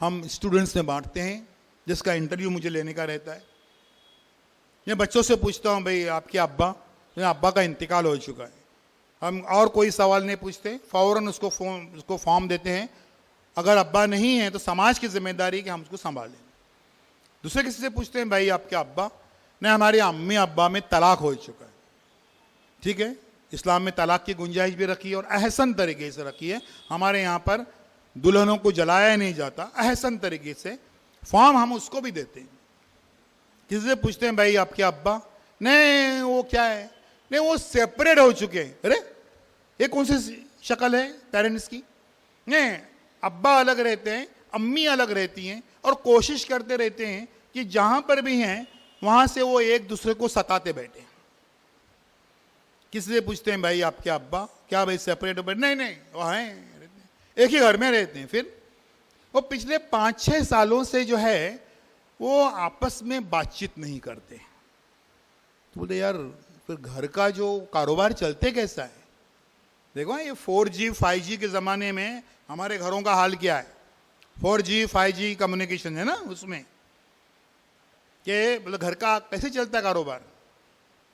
S2: हम स्टूडेंट्स में बांटते हैं, जिसका इंटरव्यू मुझे लेने का रहता है। मैं बच्चों से पूछता हूं, भाई आपके अब्बा का इंतकाल हो चुका है। हम और कोई सवाल नहीं पूछते, फौरन उसको फॉर्म देते हैं। अगर अब्बा नहीं है तो समाज की जिम्मेदारी कि हम उसको संभालें। दूसरे किसी से पूछते हैं, भाई आपके अब्बा? नहीं, हमारे अम्मी अब्बा में तलाक हो चुका है। ठीक है, इस्लाम में तलाक की गुंजाइश भी रखी है और अहसन तरीके से रखी है। हमारे यहाँ पर दुल्हनों को जलाया नहीं जाता, अहसन तरीके से। फॉर्म हम उसको भी देते हैं। किसी से पूछते हैं, भाई आपके अब्बा? नहीं, वो क्या है? नहीं, वो सेपरेट हो चुके हैं। अरे ये कौन सी शक्ल है पेरेंट्स की? नहीं, अब्बा अलग रहते हैं, अम्मी अलग रहती हैं, और कोशिश करते रहते हैं कि जहां पर भी हैं वहां से वो एक दूसरे को सताते बैठे। किसी से पूछते हैं, भाई आपके अब्बा? क्या भाई सेपरेट हो बैठे? नहीं, वो हैं, एक ही घर में रहते हैं। फिर वो पिछले 5-6 सालों से जो है वो आपस में बातचीत नहीं करते। तो बोलते, यार फिर घर का जो कारोबार चलते कैसा है? देखो ये 4G 5G के ज़माने में हमारे घरों का हाल क्या है। 4G 5G कम्युनिकेशन है ना, उसमें कि मतलब घर का कैसे चलता है कारोबार।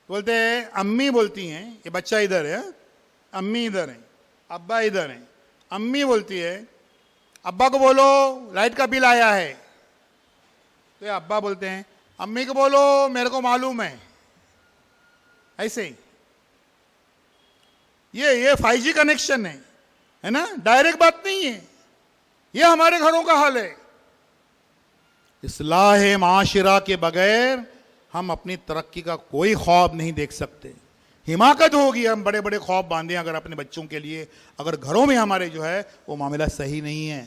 S2: बोलते हैं, अम्मी बोलती हैं, ये बच्चा इधर है, अम्मी इधर है, अब्बा इधर है। अम्मी बोलती है, अब्बा को बोलो लाइट का बिल आया है। तो ये अब्बा बोलते हैं, अम्मी को बोलो मेरे को मालूम है। ऐसे ही ये 5G कनेक्शन है ना, डायरेक्ट बात नहीं है। ये हमारे घरों का हाल है। इस्लाह माशिरा के बगैर हम अपनी तरक्की का कोई ख्वाब नहीं देख सकते। हिमाकत होगी, हम बड़े बड़े ख्वाब बांधे अगर अपने बच्चों के लिए, अगर घरों में हमारे जो है वो मामला सही नहीं है।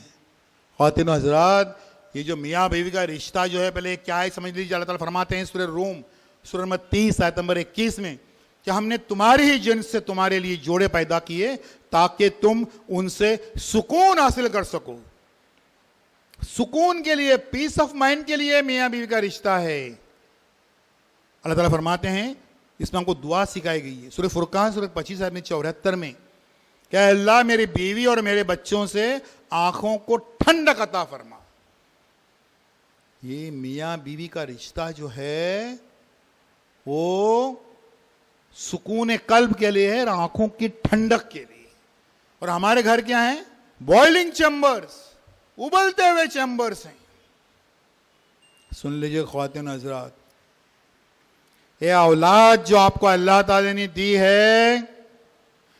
S2: ख्वातीन व हज़रात, ये जो मियाँ बीवी का रिश्ता जो है, पहले क्या है समझ लीजिए। अल्लाह ताला फरमाते हैं सूरह रूम सूरह नंबर 30 आयत नंबर 21 में कि हमने तुम्हारी ही जिन्स से तुम्हारे लिए जोड़े पैदा किए ताकि तुम उनसे सुकून हासिल कर सको। सुकून के लिए, पीस ऑफ माइंड के लिए मियाँ बीवी का रिश्ता है। अल्लाह ताला फरमाते हैं, इसमें हमको दुआ सिखाई गई है सूरह फुरकान सूरह 25 आयत 74 में, क्या अल्लाह मेरी बीवी और मेरे बच्चों से आंखों को ठंडक अता फरमा। ये मियाँ बीवी का रिश्ता जो है वो सुकून कल्ब के लिए है और आंखों की ठंडक के लिए। और हमारे घर क्या है? बॉइलिंग चैम्बर्स, उबलते हुए चैम्बर्स हैं। सुन लीजिए ख्वातीन हज़रात, ये औलाद जो आपको अल्लाह ताला ने दी है,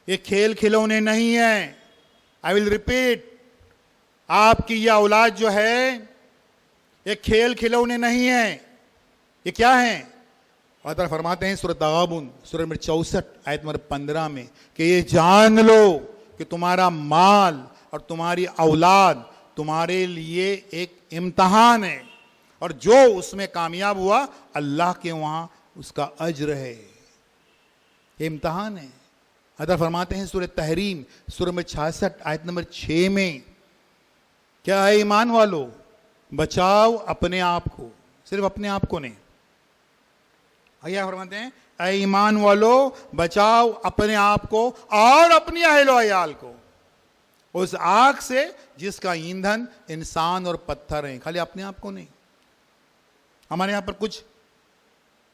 S2: ये खेल खिलौने नहीं है। आई विल रिपीट, आपकी यह औलाद जो है ये खेल खिलौने नहीं है। ये क्या है? अल्लाह ताला फरमाते हैं सूरह तगाबुन सूरह नंबर 64 आयत नंबर 15 में कि ये जान लो कि तुम्हारा माल और तुम्हारी औलाद तुम्हारे लिए एक इम्तहान है, और जो उसमें कामयाब हुआ अल्लाह के वहां उसका अज्र है। ये इम्तहान है। अल्लाह फरमाते हैं सूरह तहरीम सूरह नंबर 66 आयत नंबर 6 में, क्या है ईमान वालो, बचाओ अपने आप को, सिर्फ अपने आप को नहीं। अल्लाह फरमाते हैं ऐ ईमान वालो बचाओ अपने आप को और अपनी अहलो अयाल को उस आग से जिसका ईंधन इंसान और पत्थर है। खाली अपने आप को नहीं। हमारे यहां पर कुछ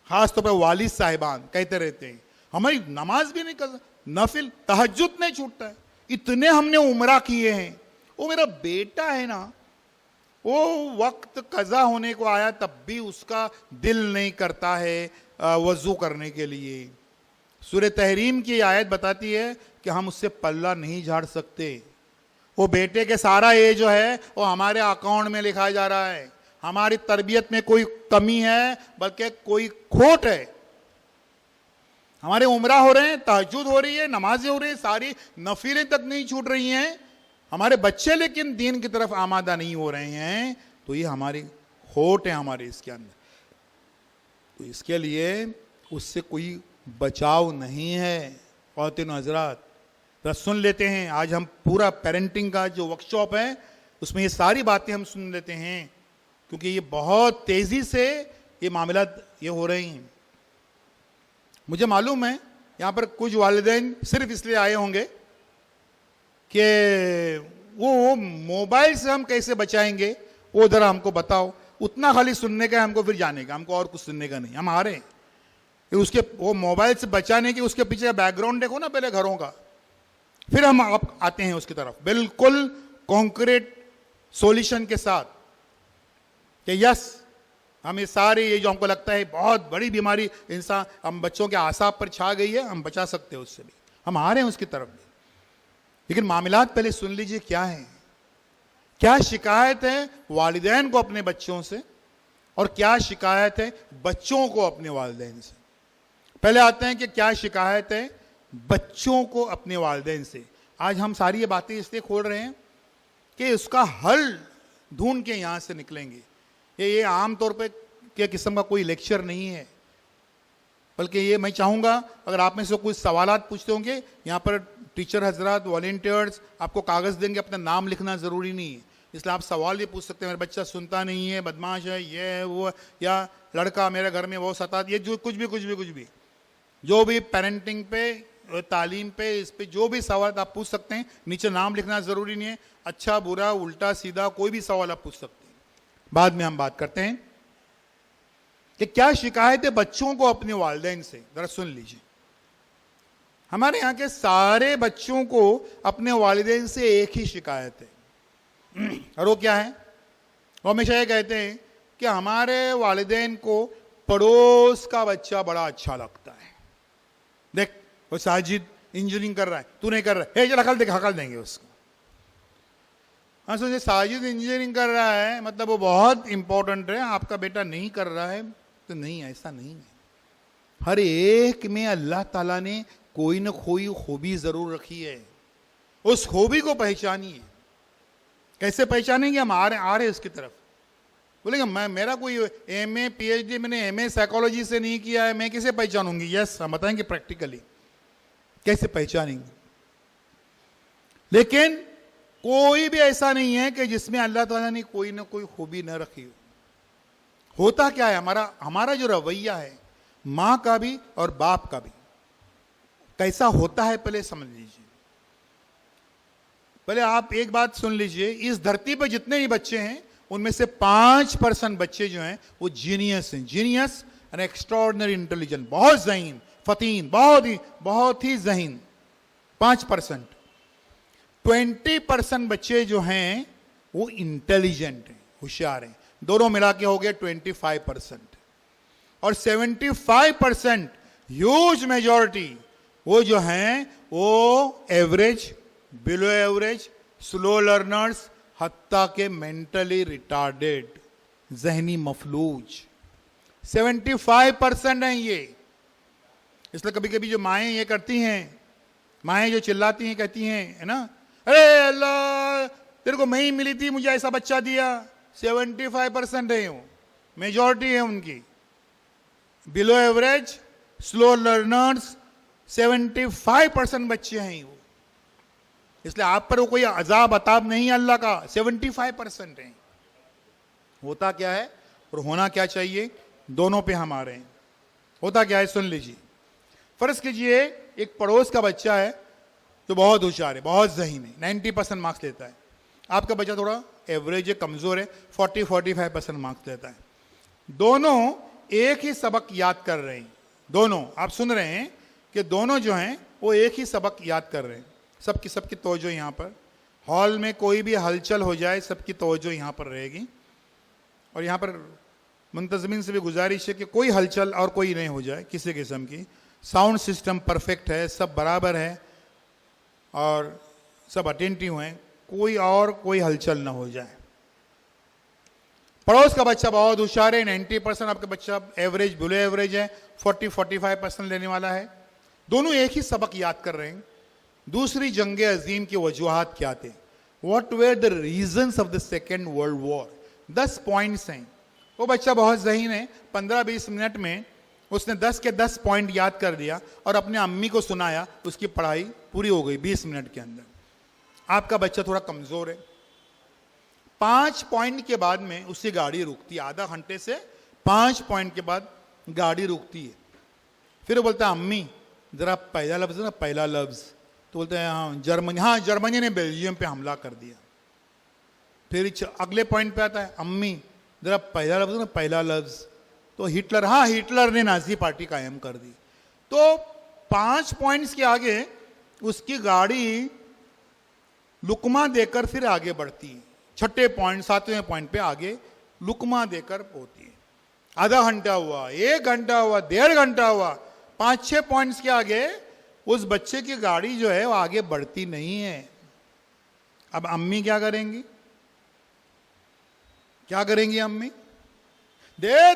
S2: खास तौर पर वालिद साहिबान कहते रहते हैं हमारी नमाज भी नहीं कर, नफिल तहज्जुद नहीं छूटता है, इतने हमने उम्रा किए हैं। वो मेरा बेटा है ना, वो वक्त कज़ा होने को आया तब भी उसका दिल नहीं करता है वज़ू करने के लिए। सूरह तहरीम की आयत बताती है कि हम उससे पल्ला नहीं झाड़ सकते। वो बेटे के सारा ये जो है वो हमारे अकाउंट में लिखा जा रहा है। हमारी तरबियत में कोई कमी है बल्कि कोई खोट है। हमारे उम्रा हो रहे हैं, तहज्जुद हो रही है, नमाजें हो रही है, सारी नफिलें तक नहीं छूट रही हैं, हमारे बच्चे लेकिन दीन की तरफ आमादा नहीं हो रहे हैं। तो ये हमारी खोट है हमारे इसके अंदर। तो इसके लिए उससे कोई बचाव नहीं है। ख्वातीन हज़रात तो सुन लेते हैं, आज हम पूरा पेरेंटिंग का जो वर्कशॉप है उसमें ये सारी बातें हम सुन लेते हैं, क्योंकि ये बहुत तेज़ी से ये मामला ये हो रही हैं। मुझे मालूम है यहाँ पर कुछ वालिदैन सिर्फ इसलिए आए होंगे कि वो मोबाइल से हम कैसे बचाएंगे वो ज़रा हमको बताओ। उतना खाली सुनने का है हमको, फिर जाने का, हमको और कुछ सुनने का नहीं। हम आ रहे हैं कि उसके वो मोबाइल से बचाने के उसके पीछे बैकग्राउंड देखो ना पहले घरों का, फिर हम आप आते हैं उसकी तरफ बिल्कुल कॉन्क्रीट सॉल्यूशन के साथ कि यस हम ये सारे ये जो हमको लगता है बहुत बड़ी बीमारी इंसान हम बच्चों के आसाब पर छा गई है, हम बचा सकते हैं उससे भी। हम आ रहे हैं उसकी तरफ भी, लेकिन मामलात पहले सुन लीजिए क्या है। क्या शिकायत है वालिदैन को अपने बच्चों से और क्या शिकायत है बच्चों को अपने वालिदैन से। पहले आते हैं कि क्या शिकायत है बच्चों को अपने वालिदैन से। आज हम सारी ये बातें इसलिए खोल रहे हैं कि उसका हल ढूंढ के यहाँ से निकलेंगे। ये आम तौर पे के किस्म का कोई लेक्चर नहीं है, बल्कि ये मैं चाहूँगा अगर आप में से कुछ सवालात पूछते होंगे यहाँ पर टीचर हजरात वॉलेंटियर्स आपको कागज़ देंगे, अपना नाम लिखना ज़रूरी नहीं है, इसलिए आप सवाल भी पूछ सकते हैं। मेरा बच्चा सुनता नहीं है, बदमाश है, ये है वो, या लड़का मेरे घर में वो सता, ये जो कुछ भी जो भी पेरेंटिंग पे तालीम पे इस पे जो भी सवाल आप पूछ सकते हैं। नीचे नाम लिखना ज़रूरी नहीं है, अच्छा बुरा उल्टा सीधा कोई भी सवाल आप पूछ सकते हैं। बाद में हम बात करते हैं कि क्या शिकायत है बच्चों को अपने वालिदैन से। ज़रा सुन लीजिए, हमारे यहाँ के सारे बच्चों को अपने वालिदैन से एक ही शिकायत है, और वो क्या है? वो हमेशा ये कहते हैं कि हमारे वालिदैन को पड़ोस का बच्चा बड़ा अच्छा लगता है। देख वो साजिद इंजीनियरिंग कर रहा है, तू नहीं कर रहा है, चल हकल देंगे उसको। हाँ सोचिए, साजिद इंजीनियरिंग कर रहा है मतलब वो बहुत इंपॉर्टेंट है, आपका बेटा नहीं कर रहा है तो नहीं, ऐसा नहीं है। हर एक में अल्लाह ताला ने कोई न कोई खूबी जरूर रखी है, उस खूबी को पहचानिए। कैसे पहचानेंगे? हम आ रहे उसकी तरफ। बोलेंगे मैं मेरा कोई एमए पीएचडी मैंने एमए साइकोलॉजी से नहीं किया है, मैं कैसे पहचानूंगी? यस, हम बताएंगे प्रैक्टिकली कैसे पहचानेंगे। लेकिन कोई भी ऐसा नहीं है कि जिसमें अल्लाह ताला ने कोई ना कोई खूबी न रखी हो। होता क्या है, हमारा जो रवैया है माँ का भी और बाप का भी कैसा होता है पहले समझ लीजिए। पहले आप एक बात सुन लीजिए, इस धरती पर जितने भी बच्चे हैं उनमें से 5% बच्चे जो हैं वो जीनियस हैं। जीनियस एंड एक्स्ट्राऑर्डिनरी इंटेलिजेंट, बहुत ज़हीन फतीन, बहुत ही ज़हीन 5%। 20% बच्चे जो हैं वो इंटेलिजेंट हैं, होशियार हैं। दोनों मिला के हो गए 25%। और 75% ह्यूज मेजॉरिटी वो जो हैं वो average, below average, slow learners, हत्ता के मेंटली रिटार्डेड, जहनी मफलूज 75% हैं ये। इसलिए कभी कभी जो माएँ ये करती हैं, माएँ जो चिल्लाती हैं, कहती हैं, है ना, अरे अल्लाह तेरे को मैं ही मिली थी, मुझे ऐसा बच्चा दिया। 75% है वो, मेजॉरिटी है उनकी। बिलो एवरेज, स्लो लर्नर्स 75% बच्चे हैं वो। इसलिए आप पर वो कोई अजाब अताब नहीं है अल्लाह का, 75% है। होता क्या है और होना क्या चाहिए, दोनों पे हम आ रहे हैं। होता क्या है सुन लीजिए। फर्ज कीजिए एक पड़ोस का बच्चा है जो बहुत होशियार है, बहुत ज़हीन है, 90% मार्क्स लेता है। आपका बच्चा थोड़ा एवरेज है, कमज़ोर है, 40-45% मार्क्स लेता है। दोनों एक ही सबक याद कर रहे हैं। दोनों, आप सुन रहे हैं कि दोनों जो हैं वो एक ही सबक याद कर रहे हैं। सबकी तवज्जो यहाँ पर, हॉल में कोई भी हलचल हो जाए सबकी तवज्जो यहाँ पर रहेगी। और यहाँ पर मुंतज़मीन से भी गुजारिश है कि कोई हलचल और कोई नहीं हो जाए किसी किस्म की। साउंड सिस्टम परफेक्ट है, सब बराबर है और सब अटेंटिव हैं, कोई हलचल ना हो जाए। पड़ोस का बच्चा बहुत होशियार है, 90%, आपका बच्चा एवरेज, बिलो एवरेज है, 40-45% लेने वाला है। दोनों एक ही सबक याद कर रहे हैं। दूसरी जंग अजीम की वजूहात क्या थे, what were the reasons of the second world war. 10 points हैं। वो बच्चा बहुत ज़हीन है, 15-20 मिनट में उसने 10 के 10 पॉइंट याद कर दिया और अपने अम्मी को सुनाया, उसकी पढ़ाई पूरी हो गई 20 मिनट के अंदर। आपका बच्चा थोड़ा कमज़ोर है, 5 पॉइंट के बाद में उसकी गाड़ी रुकती है। आधा घंटे से 5 पॉइंट के बाद गाड़ी रुकती है। फिर वो बोलता है अम्मी ज़रा पहला लफ्ज़ ना, पहला लफ्ज़। तो बोलते हैं हाँ जर्मनी ने बेल्जियम पे हमला कर दिया। फिर अगले पॉइंट पे आता है अम्मी ज़रा पहला लफ्ज़ ना, पहला लफ्ज़। तो हिटलर ने नाज़ी पार्टी कायम कर दी। तो 5 पॉइंट्स के आगे उसकी गाड़ी लुकमा देकर फिर आगे बढ़ती है। 6ठे पॉइंट, 7वें पॉइंट पे आगे लुकमा देकर होती है। आधा घंटा हुआ, 1 घंटा हुआ, 1.5 घंटा हुआ, 5-6 पॉइंट्स के आगे उस बच्चे की गाड़ी जो है वो आगे बढ़ती नहीं है। अब अम्मी क्या करेंगी, क्या करेंगी अम्मी? दे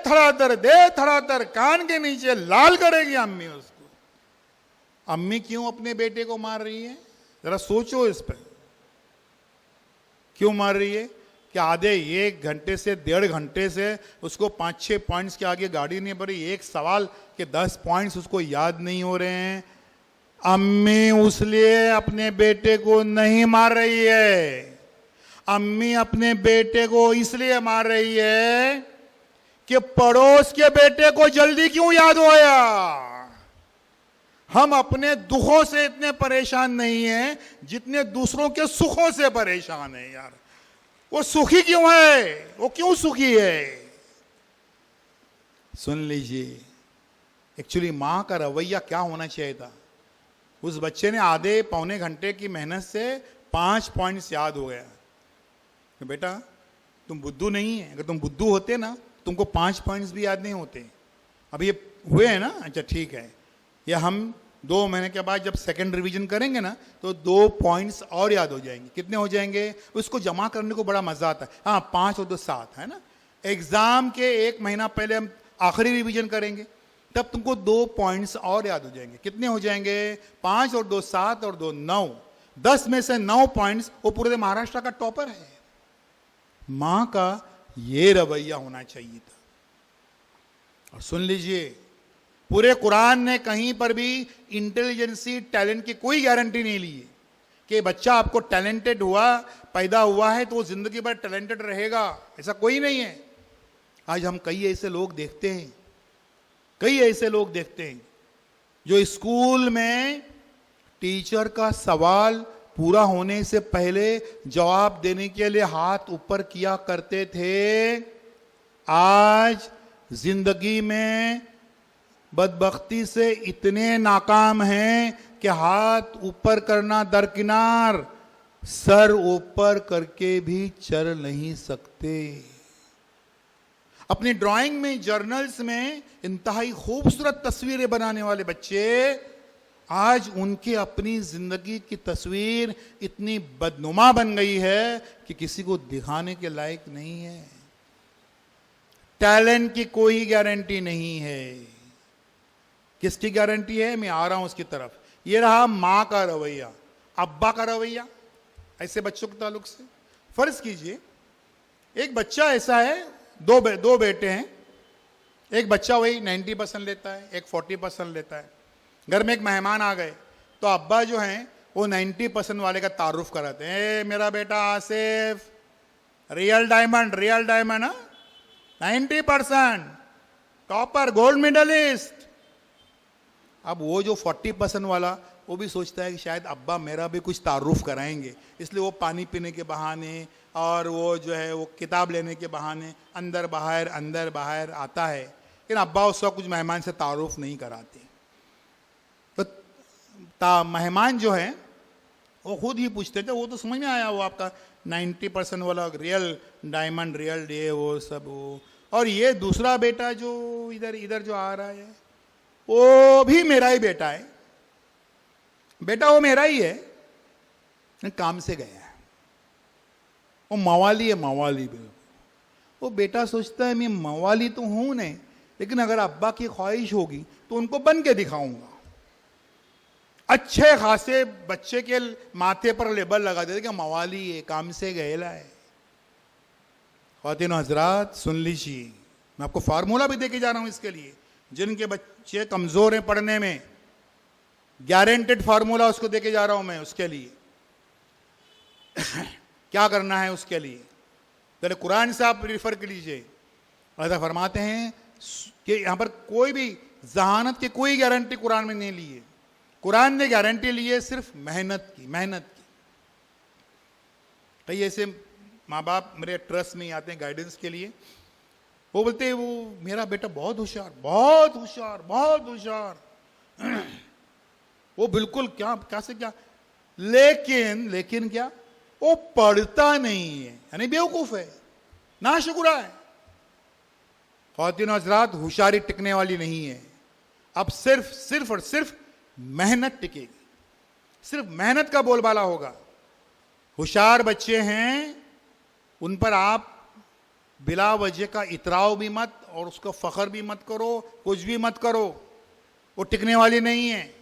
S2: थड़ातर कान के नीचे लाल करेगी अम्मी उसको। अम्मी क्यों अपने बेटे को मार रही है, जरा सोचो इस पर। क्यों मार रही है कि आधे 1 घंटे से 1.5 घंटे से उसको 5-6 पॉइंट्स के आगे गाड़ी नहीं बढ़ी। एक सवाल के 10 पॉइंट्स उसको याद नहीं हो रहे हैं। अम्मी उसलिए अपने बेटे को नहीं मार रही है। अम्मी अपने बेटे को इसलिए मार रही है कि पड़ोस के बेटे को जल्दी क्यों याद होया। हम अपने दुखों से इतने परेशान नहीं हैं जितने दूसरों के सुखों से परेशान हैं यार। वो सुखी क्यों है, वो क्यों सुखी है? सुन लीजिए, एक्चुअली मां का रवैया क्या होना चाहिए था। उस बच्चे ने आधे पौने घंटे की मेहनत से 5 पॉइंट्स याद हो गया। तो बेटा तुम बुद्धू नहीं है, अगर तुम बुद्धू होते ना तुमको 5 पॉइंट्स भी याद नहीं होते। अब ये हुए हैं ना, अच्छा ठीक है, या हम 2 महीने के बाद जब सेकंड रिवीजन करेंगे ना तो 2 पॉइंट्स और याद हो जाएंगे। कितने हो जाएंगे, उसको जमा करने को बड़ा मजा आता है। हाँ 5 और 2 7 है ना। एग्जाम के 1 महीना पहले हम आखिरी रिवीजन करेंगे, तब तुमको 2 पॉइंट्स और याद हो जाएंगे। कितने हो जाएंगे, 5 और 2 7 और 2 9, 10 में से 9 पॉइंट्स। वो पूरे महाराष्ट्र का टॉपर है। मां का ये रवैया होना चाहिए था। और सुन लीजिए, पूरे कुरान ने कहीं पर भी इंटेलिजेंसी, टैलेंट की कोई गारंटी नहीं ली है कि बच्चा आपको टैलेंटेड हुआ, पैदा हुआ है तो वो जिंदगी भर टैलेंटेड रहेगा, ऐसा कोई नहीं है। आज हम कई ऐसे लोग देखते हैं, जो स्कूल में टीचर का सवाल पूरा होने से पहले जवाब देने के लिए हाथ ऊपर किया करते थे। आज जिंदगी में बदबख्ती से इतने नाकाम हैं कि हाथ ऊपर करना दरकिनार, सर ऊपर करके भी चल नहीं सकते। अपनी ड्राइंग में, जर्नल्स में इंतहाई खूबसूरत तस्वीरें बनाने वाले बच्चे आज उनके अपनी जिंदगी की तस्वीर इतनी बदनुमा बन गई है कि किसी को दिखाने के लायक नहीं है। टैलेंट की कोई गारंटी नहीं है। किसकी गारंटी है? मैं आ रहा हूं उसकी तरफ। ये रहा मां का रवैया, अब्बा का रवैया ऐसे बच्चों के ताल्लुक से। फर्ज कीजिए एक बच्चा ऐसा है, दो बेटे हैं, एक बच्चा वही 90% लेता है, एक 40% लेता है। घर में एक मेहमान आ गए तो अब्बा जो हैं वो 90% वाले का तारुफ कराते हैं, ए मेरा बेटा Asif real diamond 90% topper gold medalist. अब वो जो 40% वाला वो भी सोचता है कि शायद अब्बा मेरा भी कुछ तारुफ कराएंगे, इसलिए वो पानी पीने के बहाने और वो जो है वो किताब लेने के बहाने अंदर बाहर आता है, लेकिन अब्बा उसका कुछ मेहमान से तारुफ नहीं कराते। तो मेहमान जो है वो खुद ही पूछते थे, वो तो समझ में आया वो आपका 90% वाला रियल डायमंड रियल डे वो सब वो, और ये दूसरा बेटा जो इधर जो आ रहा है वो भी मेरा ही बेटा है, बेटा वो मेरा ही है, काम से गया है, वो मवाली है, मवाली बिल्कुल। वो बेटा सोचता है मैं मवाली तो हूं नहीं, लेकिन अगर अब्बा की ख्वाहिश होगी तो उनको बन के दिखाऊंगा। अच्छे खासे बच्चे के माथे पर लेबल लगा देते कि मवाली है, काम से गएला है। ख्वातीन हजरात सुन लीजिए, मैं आपको फार्मूला भी देके जा रहा हूं इसके लिए। जिनके बच्चे कमजोर हैं पढ़ने में, गारंटेड फार्मूला उसको देके जा रहा हूं मैं उसके लिए। क्या करना है उसके लिए? पहले कुरान से आप रिफर कर लीजिए। अल्लाह फरमाते हैं कि यहां पर कोई भी जहानत की कोई गारंटी कुरान में नहीं ली है। कुरान ने गारंटी ली है सिर्फ मेहनत की। कई ऐसे माँ बाप मेरे ट्रस्ट में आते हैं गाइडेंस के लिए, वो बोलते हैं वो मेरा बेटा बहुत होशियार, वो बिल्कुल क्या से क्या, लेकिन क्या वो पढ़ता नहीं है, यानी बेवकूफ है, नाशुक्रा है। ख्वातीन हज़रात होशियारी टिकने वाली नहीं है। अब सिर्फ और सिर्फ मेहनत टिकेगी, सिर्फ मेहनत का बोलबाला होगा। होशियार बच्चे हैं उन पर आप बिला वजह का इतराव भी मत और उसका फख्र भी मत करो, कुछ भी मत करो, वो टिकने वाली नहीं है।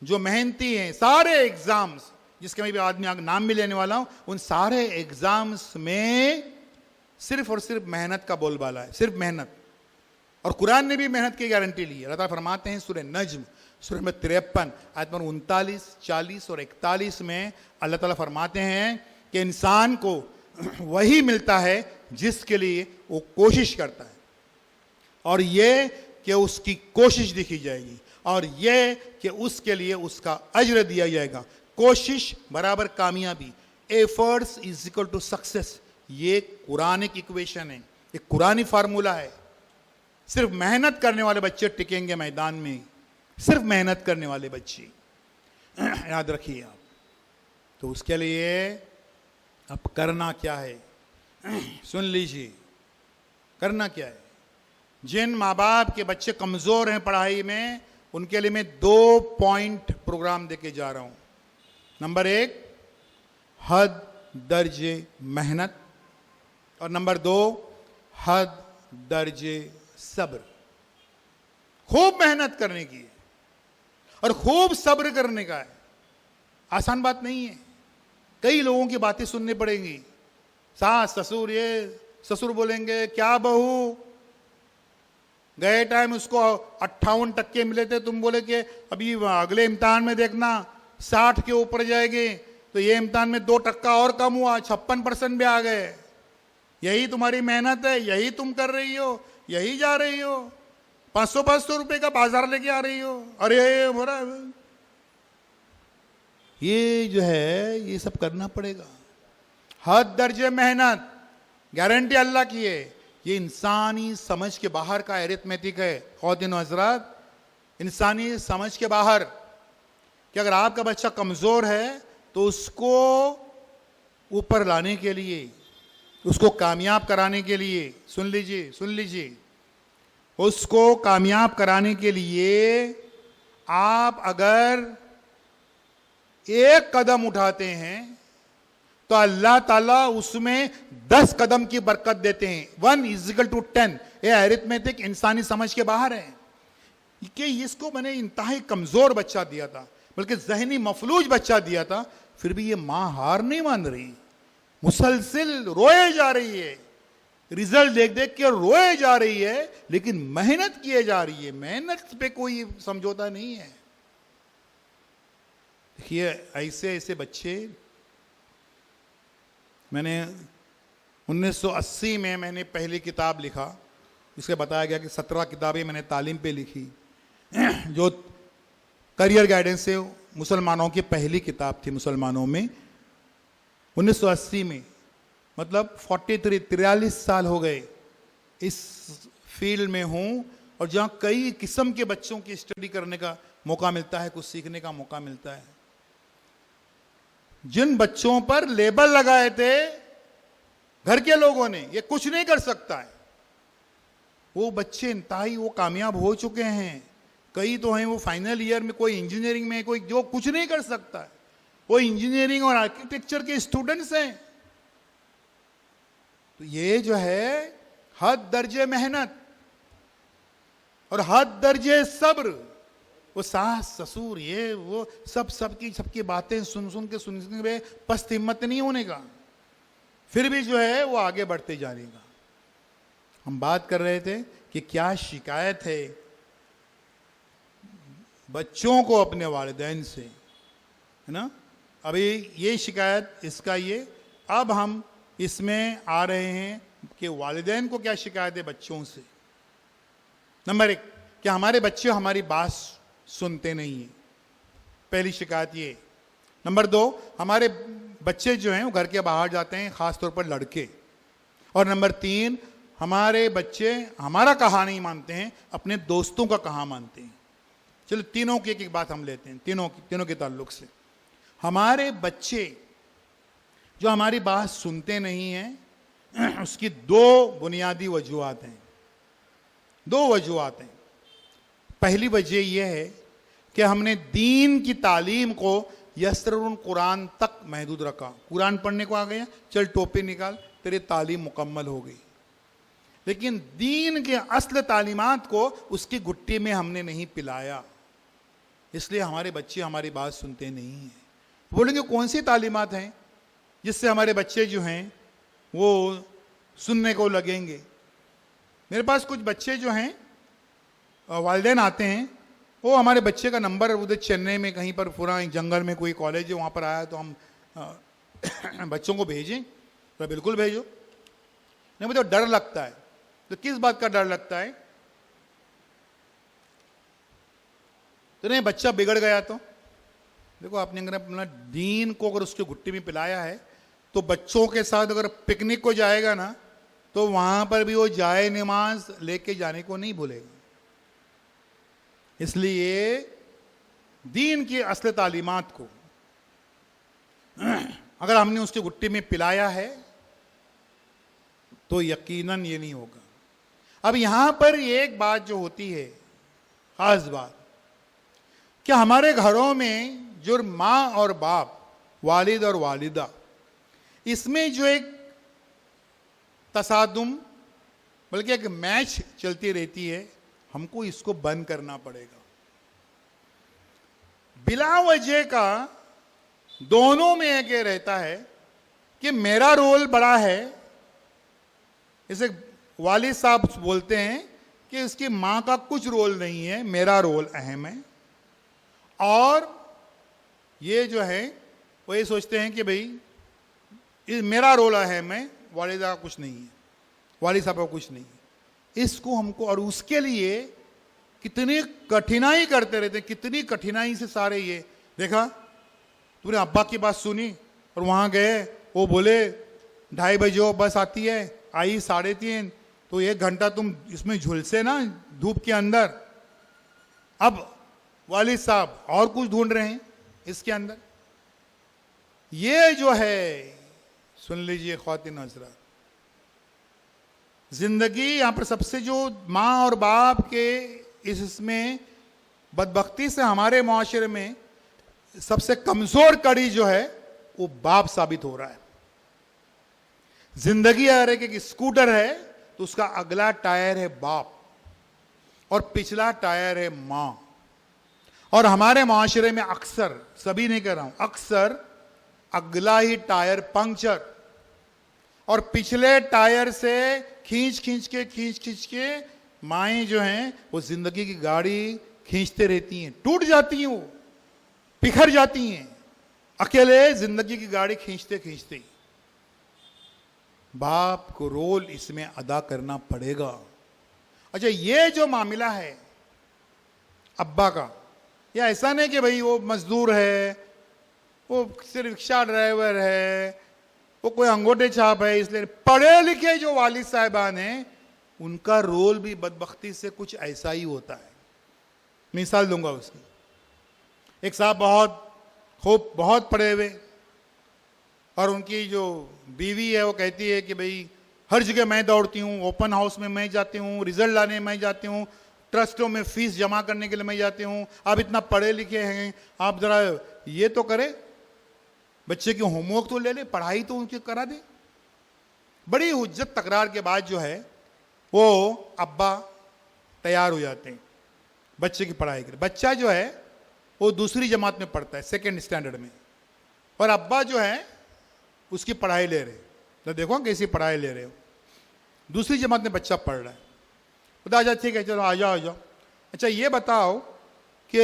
S2: जो मेहनती हैं सारे एग्जाम्स, जिसके मैं भी आदमी नाम भी लेने वाला हूं, उन सारे एग्जाम्स में सिर्फ और सिर्फ मेहनत का बोलबाला है, सिर्फ मेहनत। और कुरान ने भी मेहनत की गारंटी ली है। अल्लाह ताला फरमाते हैं सूरह नज्म सूरह नंबर 53 आयत नंबर 39, 40 और 41 में अल्लाह ताला फरमाते हैं कि इंसान को वही मिलता है जिसके लिए वो कोशिश करता है, और ये कि उसकी कोशिश देखी जाएगी, और ये कि उसके लिए उसका अज्र दिया जाएगा। कोशिश बराबर कामयाबी, efforts is equal to success. ये कुरानिक इक्वेशन है, ये कुरानी फार्मूला है। सिर्फ मेहनत करने वाले बच्चे टिकेंगे मैदान में, सिर्फ मेहनत करने वाले बच्चे, याद रखिए आप। तो उसके लिए अब करना क्या है, सुन लीजिए, करना क्या है। जिन माँ बाप के बच्चे कमजोर हैं पढ़ाई में, उनके लिए मैं 2 पॉइंट प्रोग्राम देके जा रहा हूं। नंबर 1 हद दर्जे मेहनत, और नंबर 2 हद दर्जे सब्र। खूब मेहनत करने की है और खूब सब्र करने का है। आसान बात नहीं है। कई लोगों की बातें सुननी पड़ेंगी। सास ससुर, ये ससुर बोलेंगे क्या बहू, गए टाइम उसको 58% मिले थे, तुम बोले कि अभी अगले इम्तिहान में देखना 60 के ऊपर जाएंगे, तो ये इम्तिहान में 2% और कम हुआ, 56% भी आ गए। यही तुम्हारी मेहनत है, यही तुम कर रही हो, यही जा रही हो, 500 रुपए का बाजार लेके आ रही हो। अरे हो रहा है, ये जो है ये सब करना पड़ेगा। हद दर्जे मेहनत, गारंटी अल्लाह की है। ये इंसानी समझ के बाहर का अरिथमेटिक है ख्वातीन हज़रात, इंसानी समझ के बाहर। कि अगर आपका बच्चा कमजोर है तो उसको ऊपर लाने के लिए, उसको कामयाब कराने के लिए, सुन लीजिए, उसको कामयाब कराने के लिए आप अगर एक कदम उठाते हैं तो अल्लाह ताला उसमें 10 कदम की बरकत देते हैं। 1=10। ये अरिथमेटिक इंसानी समझ के बाहर है कि इसको मैंने इंतहाई कमजोर बच्चा दिया था, बल्कि जहनी मफलूज बच्चा दिया था, फिर भी ये मां हार नहीं मान रही, मुसलसिल रोए जा रही है, रिजल्ट देख देख के रोए जा रही है, लेकिन मेहनत किए जा रही है। मेहनत पे कोई समझौता नहीं है। देखिए ऐसे ऐसे बच्चे, मैंने 1980 में मैंने पहली किताब लिखा, जिसके बताया गया कि 17 किताबें मैंने तालीम पे लिखी, जो करियर गाइडेंस से मुसलमानों की पहली किताब थी मुसलमानों में। 1980 में, मतलब 43 साल हो गए इस फील्ड में हूं, और जहां कई किस्म के बच्चों की स्टडी करने का मौका मिलता है, कुछ सीखने का मौका मिलता है। जिन बच्चों पर लेबल लगाए थे घर के लोगों ने, ये कुछ नहीं कर सकता है, वो बच्चे इंतहाई वो कामयाब हो चुके हैं। कई तो हैं वो फाइनल ईयर में, कोई इंजीनियरिंग में, कोई जो कुछ नहीं कर सकता है, वो इंजीनियरिंग और आर्किटेक्चर के स्टूडेंट्स हैं। तो ये जो है हद दर्जे मेहनत और हद दर्जे सब्र, वो सास ससुर ये वो सबकी बातें सुन के पस्त हिम्मत नहीं होने का, फिर भी जो है वो आगे बढ़ते जाने का। हम बात कर रहे थे कि क्या शिकायत है बच्चों को अपने वालिदैन से, है ना। अभी ये शिकायत इसका ये, अब हम इसमें आ रहे हैं कि वालिदैन को क्या शिकायत है बच्चों से। नंबर 1, कि हमारे बच्चे हमारी बात सुनते नहीं हैं, पहली शिकायत ये। नंबर 2, हमारे बच्चे जो हैं वो घर के बाहर जाते हैं, खासतौर पर लड़के। और नंबर 3, हमारे बच्चे हमारा कहा नहीं मानते हैं, अपने दोस्तों का कहा मानते हैं। चलो तीनों की एक बात हम लेते हैं, तीनों के ताल्लुक से। हमारे बच्चे जो हमारी बात सुनते नहीं हैं, उसकी 2 बुनियादी वजूहात हैं। 2 वजूहात हैं। पहली वजह यह है कि हमने दीन की तालीम को यसरुन कुरान तक महदूद रखा। कुरान पढ़ने को आ गया, चल टोपी निकाल, तेरी तालीम मुकम्मल हो गई। लेकिन दीन के असल तालीमात को उसकी गुट्टी में हमने नहीं पिलाया, इसलिए हमारे बच्चे हमारी बात सुनते नहीं हैं। बोलेंगे कौन सी तालीमात हैं जिससे हमारे बच्चे जो हैं वो सुनने को लगेंगे। मेरे पास कुछ बच्चे जो हैं, वालिदैन आते हैं, वो हमारे बच्चे का नंबर उधर चेन्नई में कहीं पर पूरा जंगल में कोई कॉलेज है, वहाँ पर आया तो हम बच्चों को भेजें, तो बिल्कुल भेजो। नहीं, मुझे डर लगता है। तो किस बात का डर लगता है? तो नहीं, बच्चा बिगड़ गया तो देखो, आपने अगर अपना दीन को अगर उसके गुट्टी में पिलाया है, तो बच्चों के साथ अगर पिकनिक को जाएगा ना, तो वहां पर भी वो जाए नमाज लेके जाने को नहीं भूलेगा। इसलिए दीन की असल तालीमात को अगर हमने उसकी गुट्टी में पिलाया है तो यकीनन ये नहीं होगा। अब यहां पर एक बात जो होती है, खास बात, कि हमारे घरों में जो माँ और बाप, वालिद और वालिदा, इसमें जो एक तसादुम बल्कि एक मैच चलती रहती है, हमको इसको बंद करना पड़ेगा। बिला वजह का दोनों में एक रहता है कि मेरा रोल बड़ा है। इसे वालिद साहब बोलते हैं कि इसकी मां का कुछ रोल नहीं है, मेरा रोल अहम है। और ये जो है वो ये सोचते हैं कि भाई मेरा रोल अहम है, वालिदा का कुछ नहीं है, वालिद साहब का कुछ नहीं है। इसको हमको, और उसके लिए कितनी कठिनाई करते रहते हैं, कितनी कठिनाई से सारे ये देखा, तूने अब्बा की बात सुनी और वहां गए, वो बोले 2:30 बजे बस आती है, आई 3:30, तो 1 घंटा तुम इसमें झुलसे ना धूप के अंदर। अब वालिद साहब और कुछ ढूंढ रहे हैं इसके अंदर। ये जो है, सुन लीजिए ख्वातीन हज़रात, जिंदगी यहां पर सबसे जो माँ और बाप के इसमें बदबख्ती से हमारे माशरे में सबसे कमजोर कड़ी जो है वो बाप साबित हो रहा है। जिंदगी अगर एक स्कूटर है तो उसका अगला टायर है बाप और पिछला टायर है मां। और हमारे माशरे में अक्सर, सभी नहीं कह रहा हूं, अक्सर अगला ही टायर पंक्चर और पिछले टायर से खींच खींच के माएँ जो हैं वो जिंदगी की गाड़ी खींचते रहती हैं, टूट जाती हैं, वो बिखर जाती हैं, अकेले जिंदगी की गाड़ी खींचते खींचते। बाप को रोल इसमें अदा करना पड़ेगा। अच्छा, ये जो मामला है अब्बा का, या ऐसा नहीं कि भाई वो मजदूर है, वो सिर्फ रिक्शा ड्राइवर है, वो कोई अंगूठे छाप है, इसलिए पढ़े लिखे जो वालिद साहिबान हैं उनका रोल भी बदबख्ती से कुछ ऐसा ही होता है। मिसाल दूंगा उसकी। एक साहब बहुत पढ़े हुए और उनकी जो बीवी है वो कहती है कि भाई हर जगह मैं दौड़ती हूँ, ओपन हाउस में मैं जाती हूँ, रिजल्ट लाने मैं जाती हूँ, ट्रस्टों में फीस जमा करने के लिए मैं जाती हूँ, आप इतना पढ़े लिखे हैं, आप जरा ये तो करें, बच्चे की होमवर्क तो ले ले, पढ़ाई तो उनकी करा दे। बड़ी हुज्जत तकरार के बाद जो है वो अब्बा तैयार हो जाते हैं बच्चे की पढ़ाई के लिए। बच्चा जो है वो दूसरी जमात में पढ़ता है, सेकेंड स्टैंडर्ड में, और अब्बा जो है उसकी पढ़ाई ले रहे। तो देखो कैसी पढ़ाई ले रहे हो, दूसरी जमात में बच्चा पढ़ रहा है। बता अच्छा ठीक है, चलो आ जाओ। अच्छा ये बताओ कि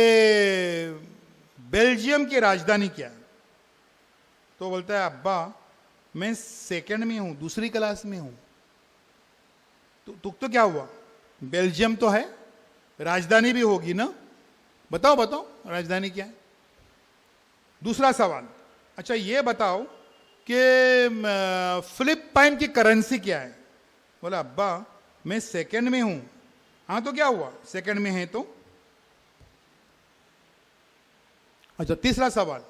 S2: बेल्जियम की राजधानी क्या है? तो बोलता है अब्बा मैं सेकंड में हूं, दूसरी क्लास में हूं। तो क्या हुआ, बेल्जियम तो है, राजधानी भी होगी ना, बताओ राजधानी क्या है? दूसरा सवाल, अच्छा ये बताओ कि फिलिपाइन की करेंसी क्या है? बोला अब्बा मैं सेकंड में हूं। हाँ तो क्या हुआ, सेकंड में है तो? अच्छा तीसरा सवाल,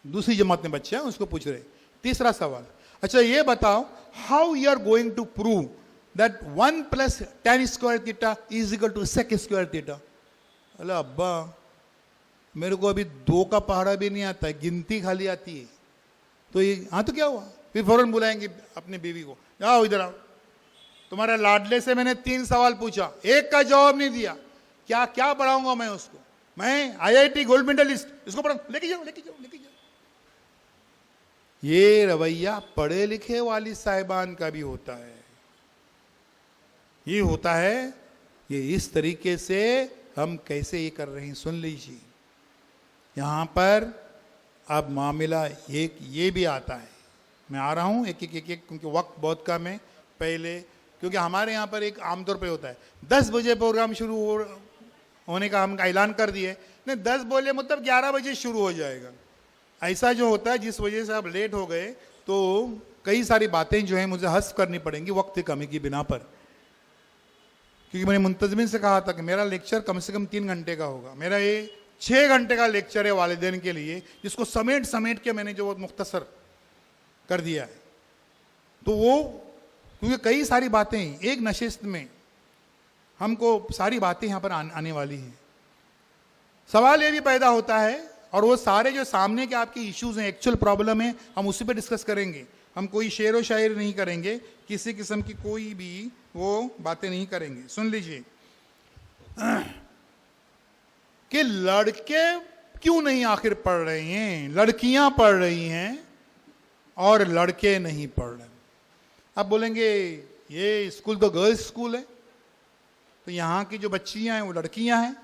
S2: दूसरी जमात में बच्चे हैं उसको पूछ रहे। तीसरा सवाल, अच्छा ये बताओ how you are going to prove that 1 + tan square theta is equal to sec square theta? अरे अब्बा मेरे को अभी 2 का पहाड़ा भी नहीं आता है, गिनती खाली आती है। तो ये हाँ तो क्या हुआ? फिर फौरन बुलाएंगे अपनी बीवी को, आओ इधर आओ, तुम्हारे लाडले से मैंने 3 सवाल पूछा, एक का जवाब नहीं दिया, क्या पढ़ाऊंगा मैं उसको? मैं IIT गोल्ड मेडलिस्ट, इसको पढ़ा, लेके जाओ। ये रवैया पढ़े लिखे वाली साहिबान का भी होता है। ये होता है, ये इस तरीके से हम कैसे ये कर रहे हैं सुन लीजिए। यहां पर अब मामला एक ये भी आता है, मैं आ रहा हूं एक क्योंकि वक्त बहुत कम है। पहले क्योंकि हमारे यहाँ पर एक आमतौर पे होता है 10 बजे प्रोग्राम शुरू होने का हम ऐलान कर दिए, नहीं 10 बोले मतलब 11 बजे शुरू हो जाएगा। ऐसा जो होता है, जिस वजह से आप लेट हो गए तो कई सारी बातें जो हैं मुझे हस्फ करनी पड़ेंगी वक्त की कमी की बिना पर। क्योंकि मैंने मुंतजमिन से कहा था कि मेरा लेक्चर कम से कम 3 घंटे का होगा, मेरा ये 6 घंटे का लेक्चर है वालिदैन के लिए, जिसको समेट के मैंने जो बहुत मुख्तसर कर दिया है। तो वो क्योंकि कई सारी बातें एक नशिस्त में हमको सारी बातें यहाँ पर आने वाली हैं। सवाल ये भी पैदा होता है, और वो सारे जो सामने के आपके इश्यूज हैं, एक्चुअल प्रॉब्लम है, हम उसी पे डिस्कस करेंगे। हम कोई शेर व शायर नहीं करेंगे, किसी किस्म की कोई भी वो बातें नहीं करेंगे। सुन लीजिए कि लड़के क्यों नहीं आखिर पढ़ रहे हैं, लड़कियां पढ़ रही हैं और लड़के नहीं पढ़ रहे। आप बोलेंगे ये स्कूल तो गर्ल्स स्कूल है, तो यहाँ की जो बच्चियां हैं वो लड़कियां हैं,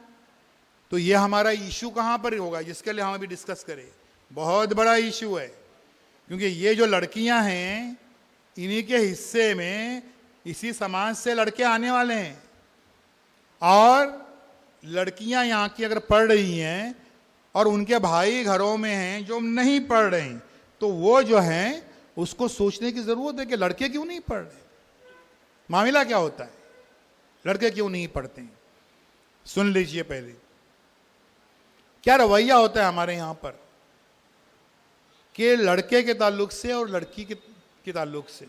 S2: तो ये हमारा इशू कहाँ पर होगा जिसके लिए हम अभी डिस्कस करें? बहुत बड़ा इशू है, क्योंकि ये जो लड़कियां हैं इन्हीं के हिस्से में इसी समाज से लड़के आने वाले हैं, और लड़कियां यहाँ की अगर पढ़ रही हैं और उनके भाई घरों में हैं जो नहीं पढ़ रहे हैं, तो वो जो हैं उसको सोचने की जरूरत है कि लड़के क्यों नहीं पढ़ रहे, मामला क्या होता है, लड़के क्यों नहीं पढ़ते हैं। सुन लीजिए पहले क्या रवैया होता है हमारे यहां पर कि लड़के के ताल्लुक से और लड़की के ताल्लुक से।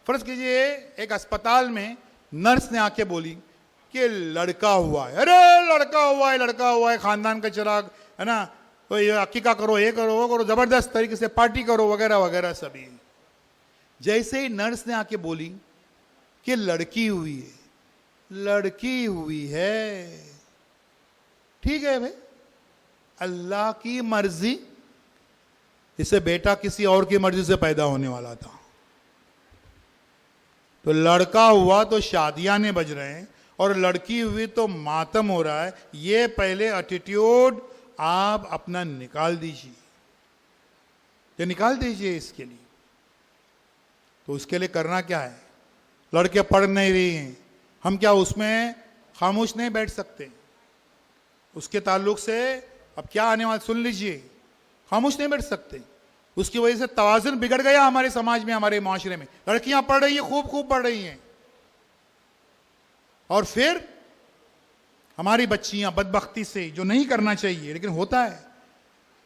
S2: फर्ज कीजिए एक अस्पताल में नर्स ने आके बोली कि लड़का हुआ है, अरे लड़का हुआ है, लड़का हुआ है, खानदान का चिराग है ना, तो ये अकीका करो, ये करो, वो करो, जबरदस्त तरीके से पार्टी करो वगैरह वगैरह सभी। जैसे ही नर्स ने आके बोली कि लड़की हुई है, लड़की हुई है, ठीक है भाई, अल्लाह की मर्जी, इससे बेटा किसी और की मर्जी से पैदा होने वाला था, तो लड़का हुआ तो शादियां ने बज रहे हैं, और लड़की हुई तो मातम हो रहा है। ये पहले एटीट्यूड आप अपना निकाल दीजिए, ये निकाल दीजिए इसके लिए। तो उसके लिए करना क्या है, लड़के पढ़ नहीं रही हैं, हम क्या उसमें खामोश नहीं बैठ सकते? उसके ताल्लुक से अब क्या आने वाला सुन लीजिए, खामोश नहीं बैठ सकते। उसकी वजह से तवाज़ुन बिगड़ गया हमारे समाज में, हमारे माशरे में। लड़कियां पढ़ रही हैं, खूब खूब पढ़ रही हैं, और फिर हमारी बच्चियां बदबख्ती से, जो नहीं करना चाहिए लेकिन होता है,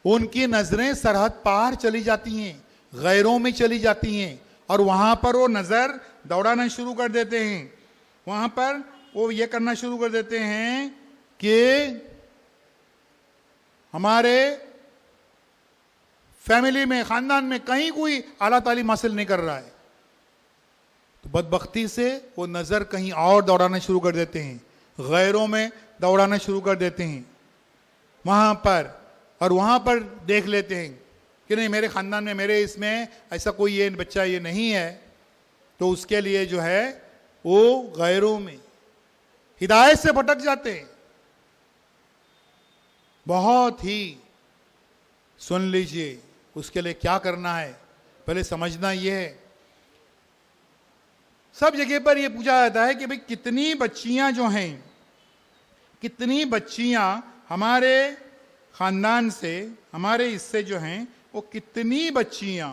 S2: उनकी नजरें सरहद पार चली जाती हैं, गैरों में चली जाती हैं, और वहां पर वो नजर दौड़ाना शुरू कर देते हैं। वहां पर वो ये करना शुरू कर देते हैं कि हमारे फैमिली में, खानदान में कहीं कोई आला तालीम हासिल नहीं कर रहा है, तो बदबख्ती से वो नजर कहीं और दौड़ाना शुरू कर देते हैं, गैरों में दौड़ाना शुरू कर देते हैं वहां पर, और वहां पर देख लेते हैं कि नहीं मेरे खानदान में, मेरे इसमें ऐसा कोई ये बच्चा ये नहीं है, तो उसके लिए जो है वो गैरों में हिदायत से भटक जाते हैं। बहुत ही सुन लीजिए, उसके लिए क्या करना है पहले समझना यह है। सब जगह पर यह पूछा जाता है कि भाई कितनी बच्चियां जो हैं, कितनी बच्चियां हमारे खानदान से, हमारे इससे जो हैं, वो कितनी बच्चियां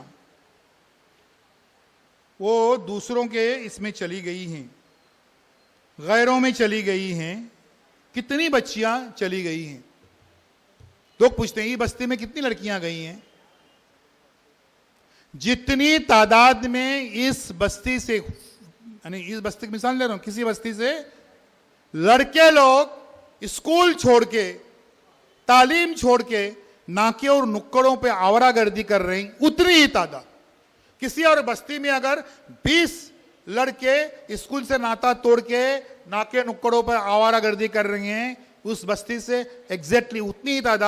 S2: वो दूसरों के इसमें चली गई हैं, गैरों में चली गई हैं, कितनी बच्चियां चली गई हैं। लोग पूछते हैं ये बस्ती में कितनी लड़कियां गई हैं? जितनी तादाद में इस बस्ती से, यानी इस बस्ती की मिसाल ले रहा हूं, किसी बस्ती से लड़के लोग स्कूल छोड़ के, तालीम छोड़ के नाके और नुक्कड़ों पे आवारागर्दी कर रहे हैं, उतनी ही तादाद। किसी और बस्ती में अगर 20 लड़के स्कूल से नाता तोड़ के नाके नुक्कड़ों पर आवारागर्दी कर रहे हैं, उस बस्ती से एग्जैक्टली उतनी ही तादाद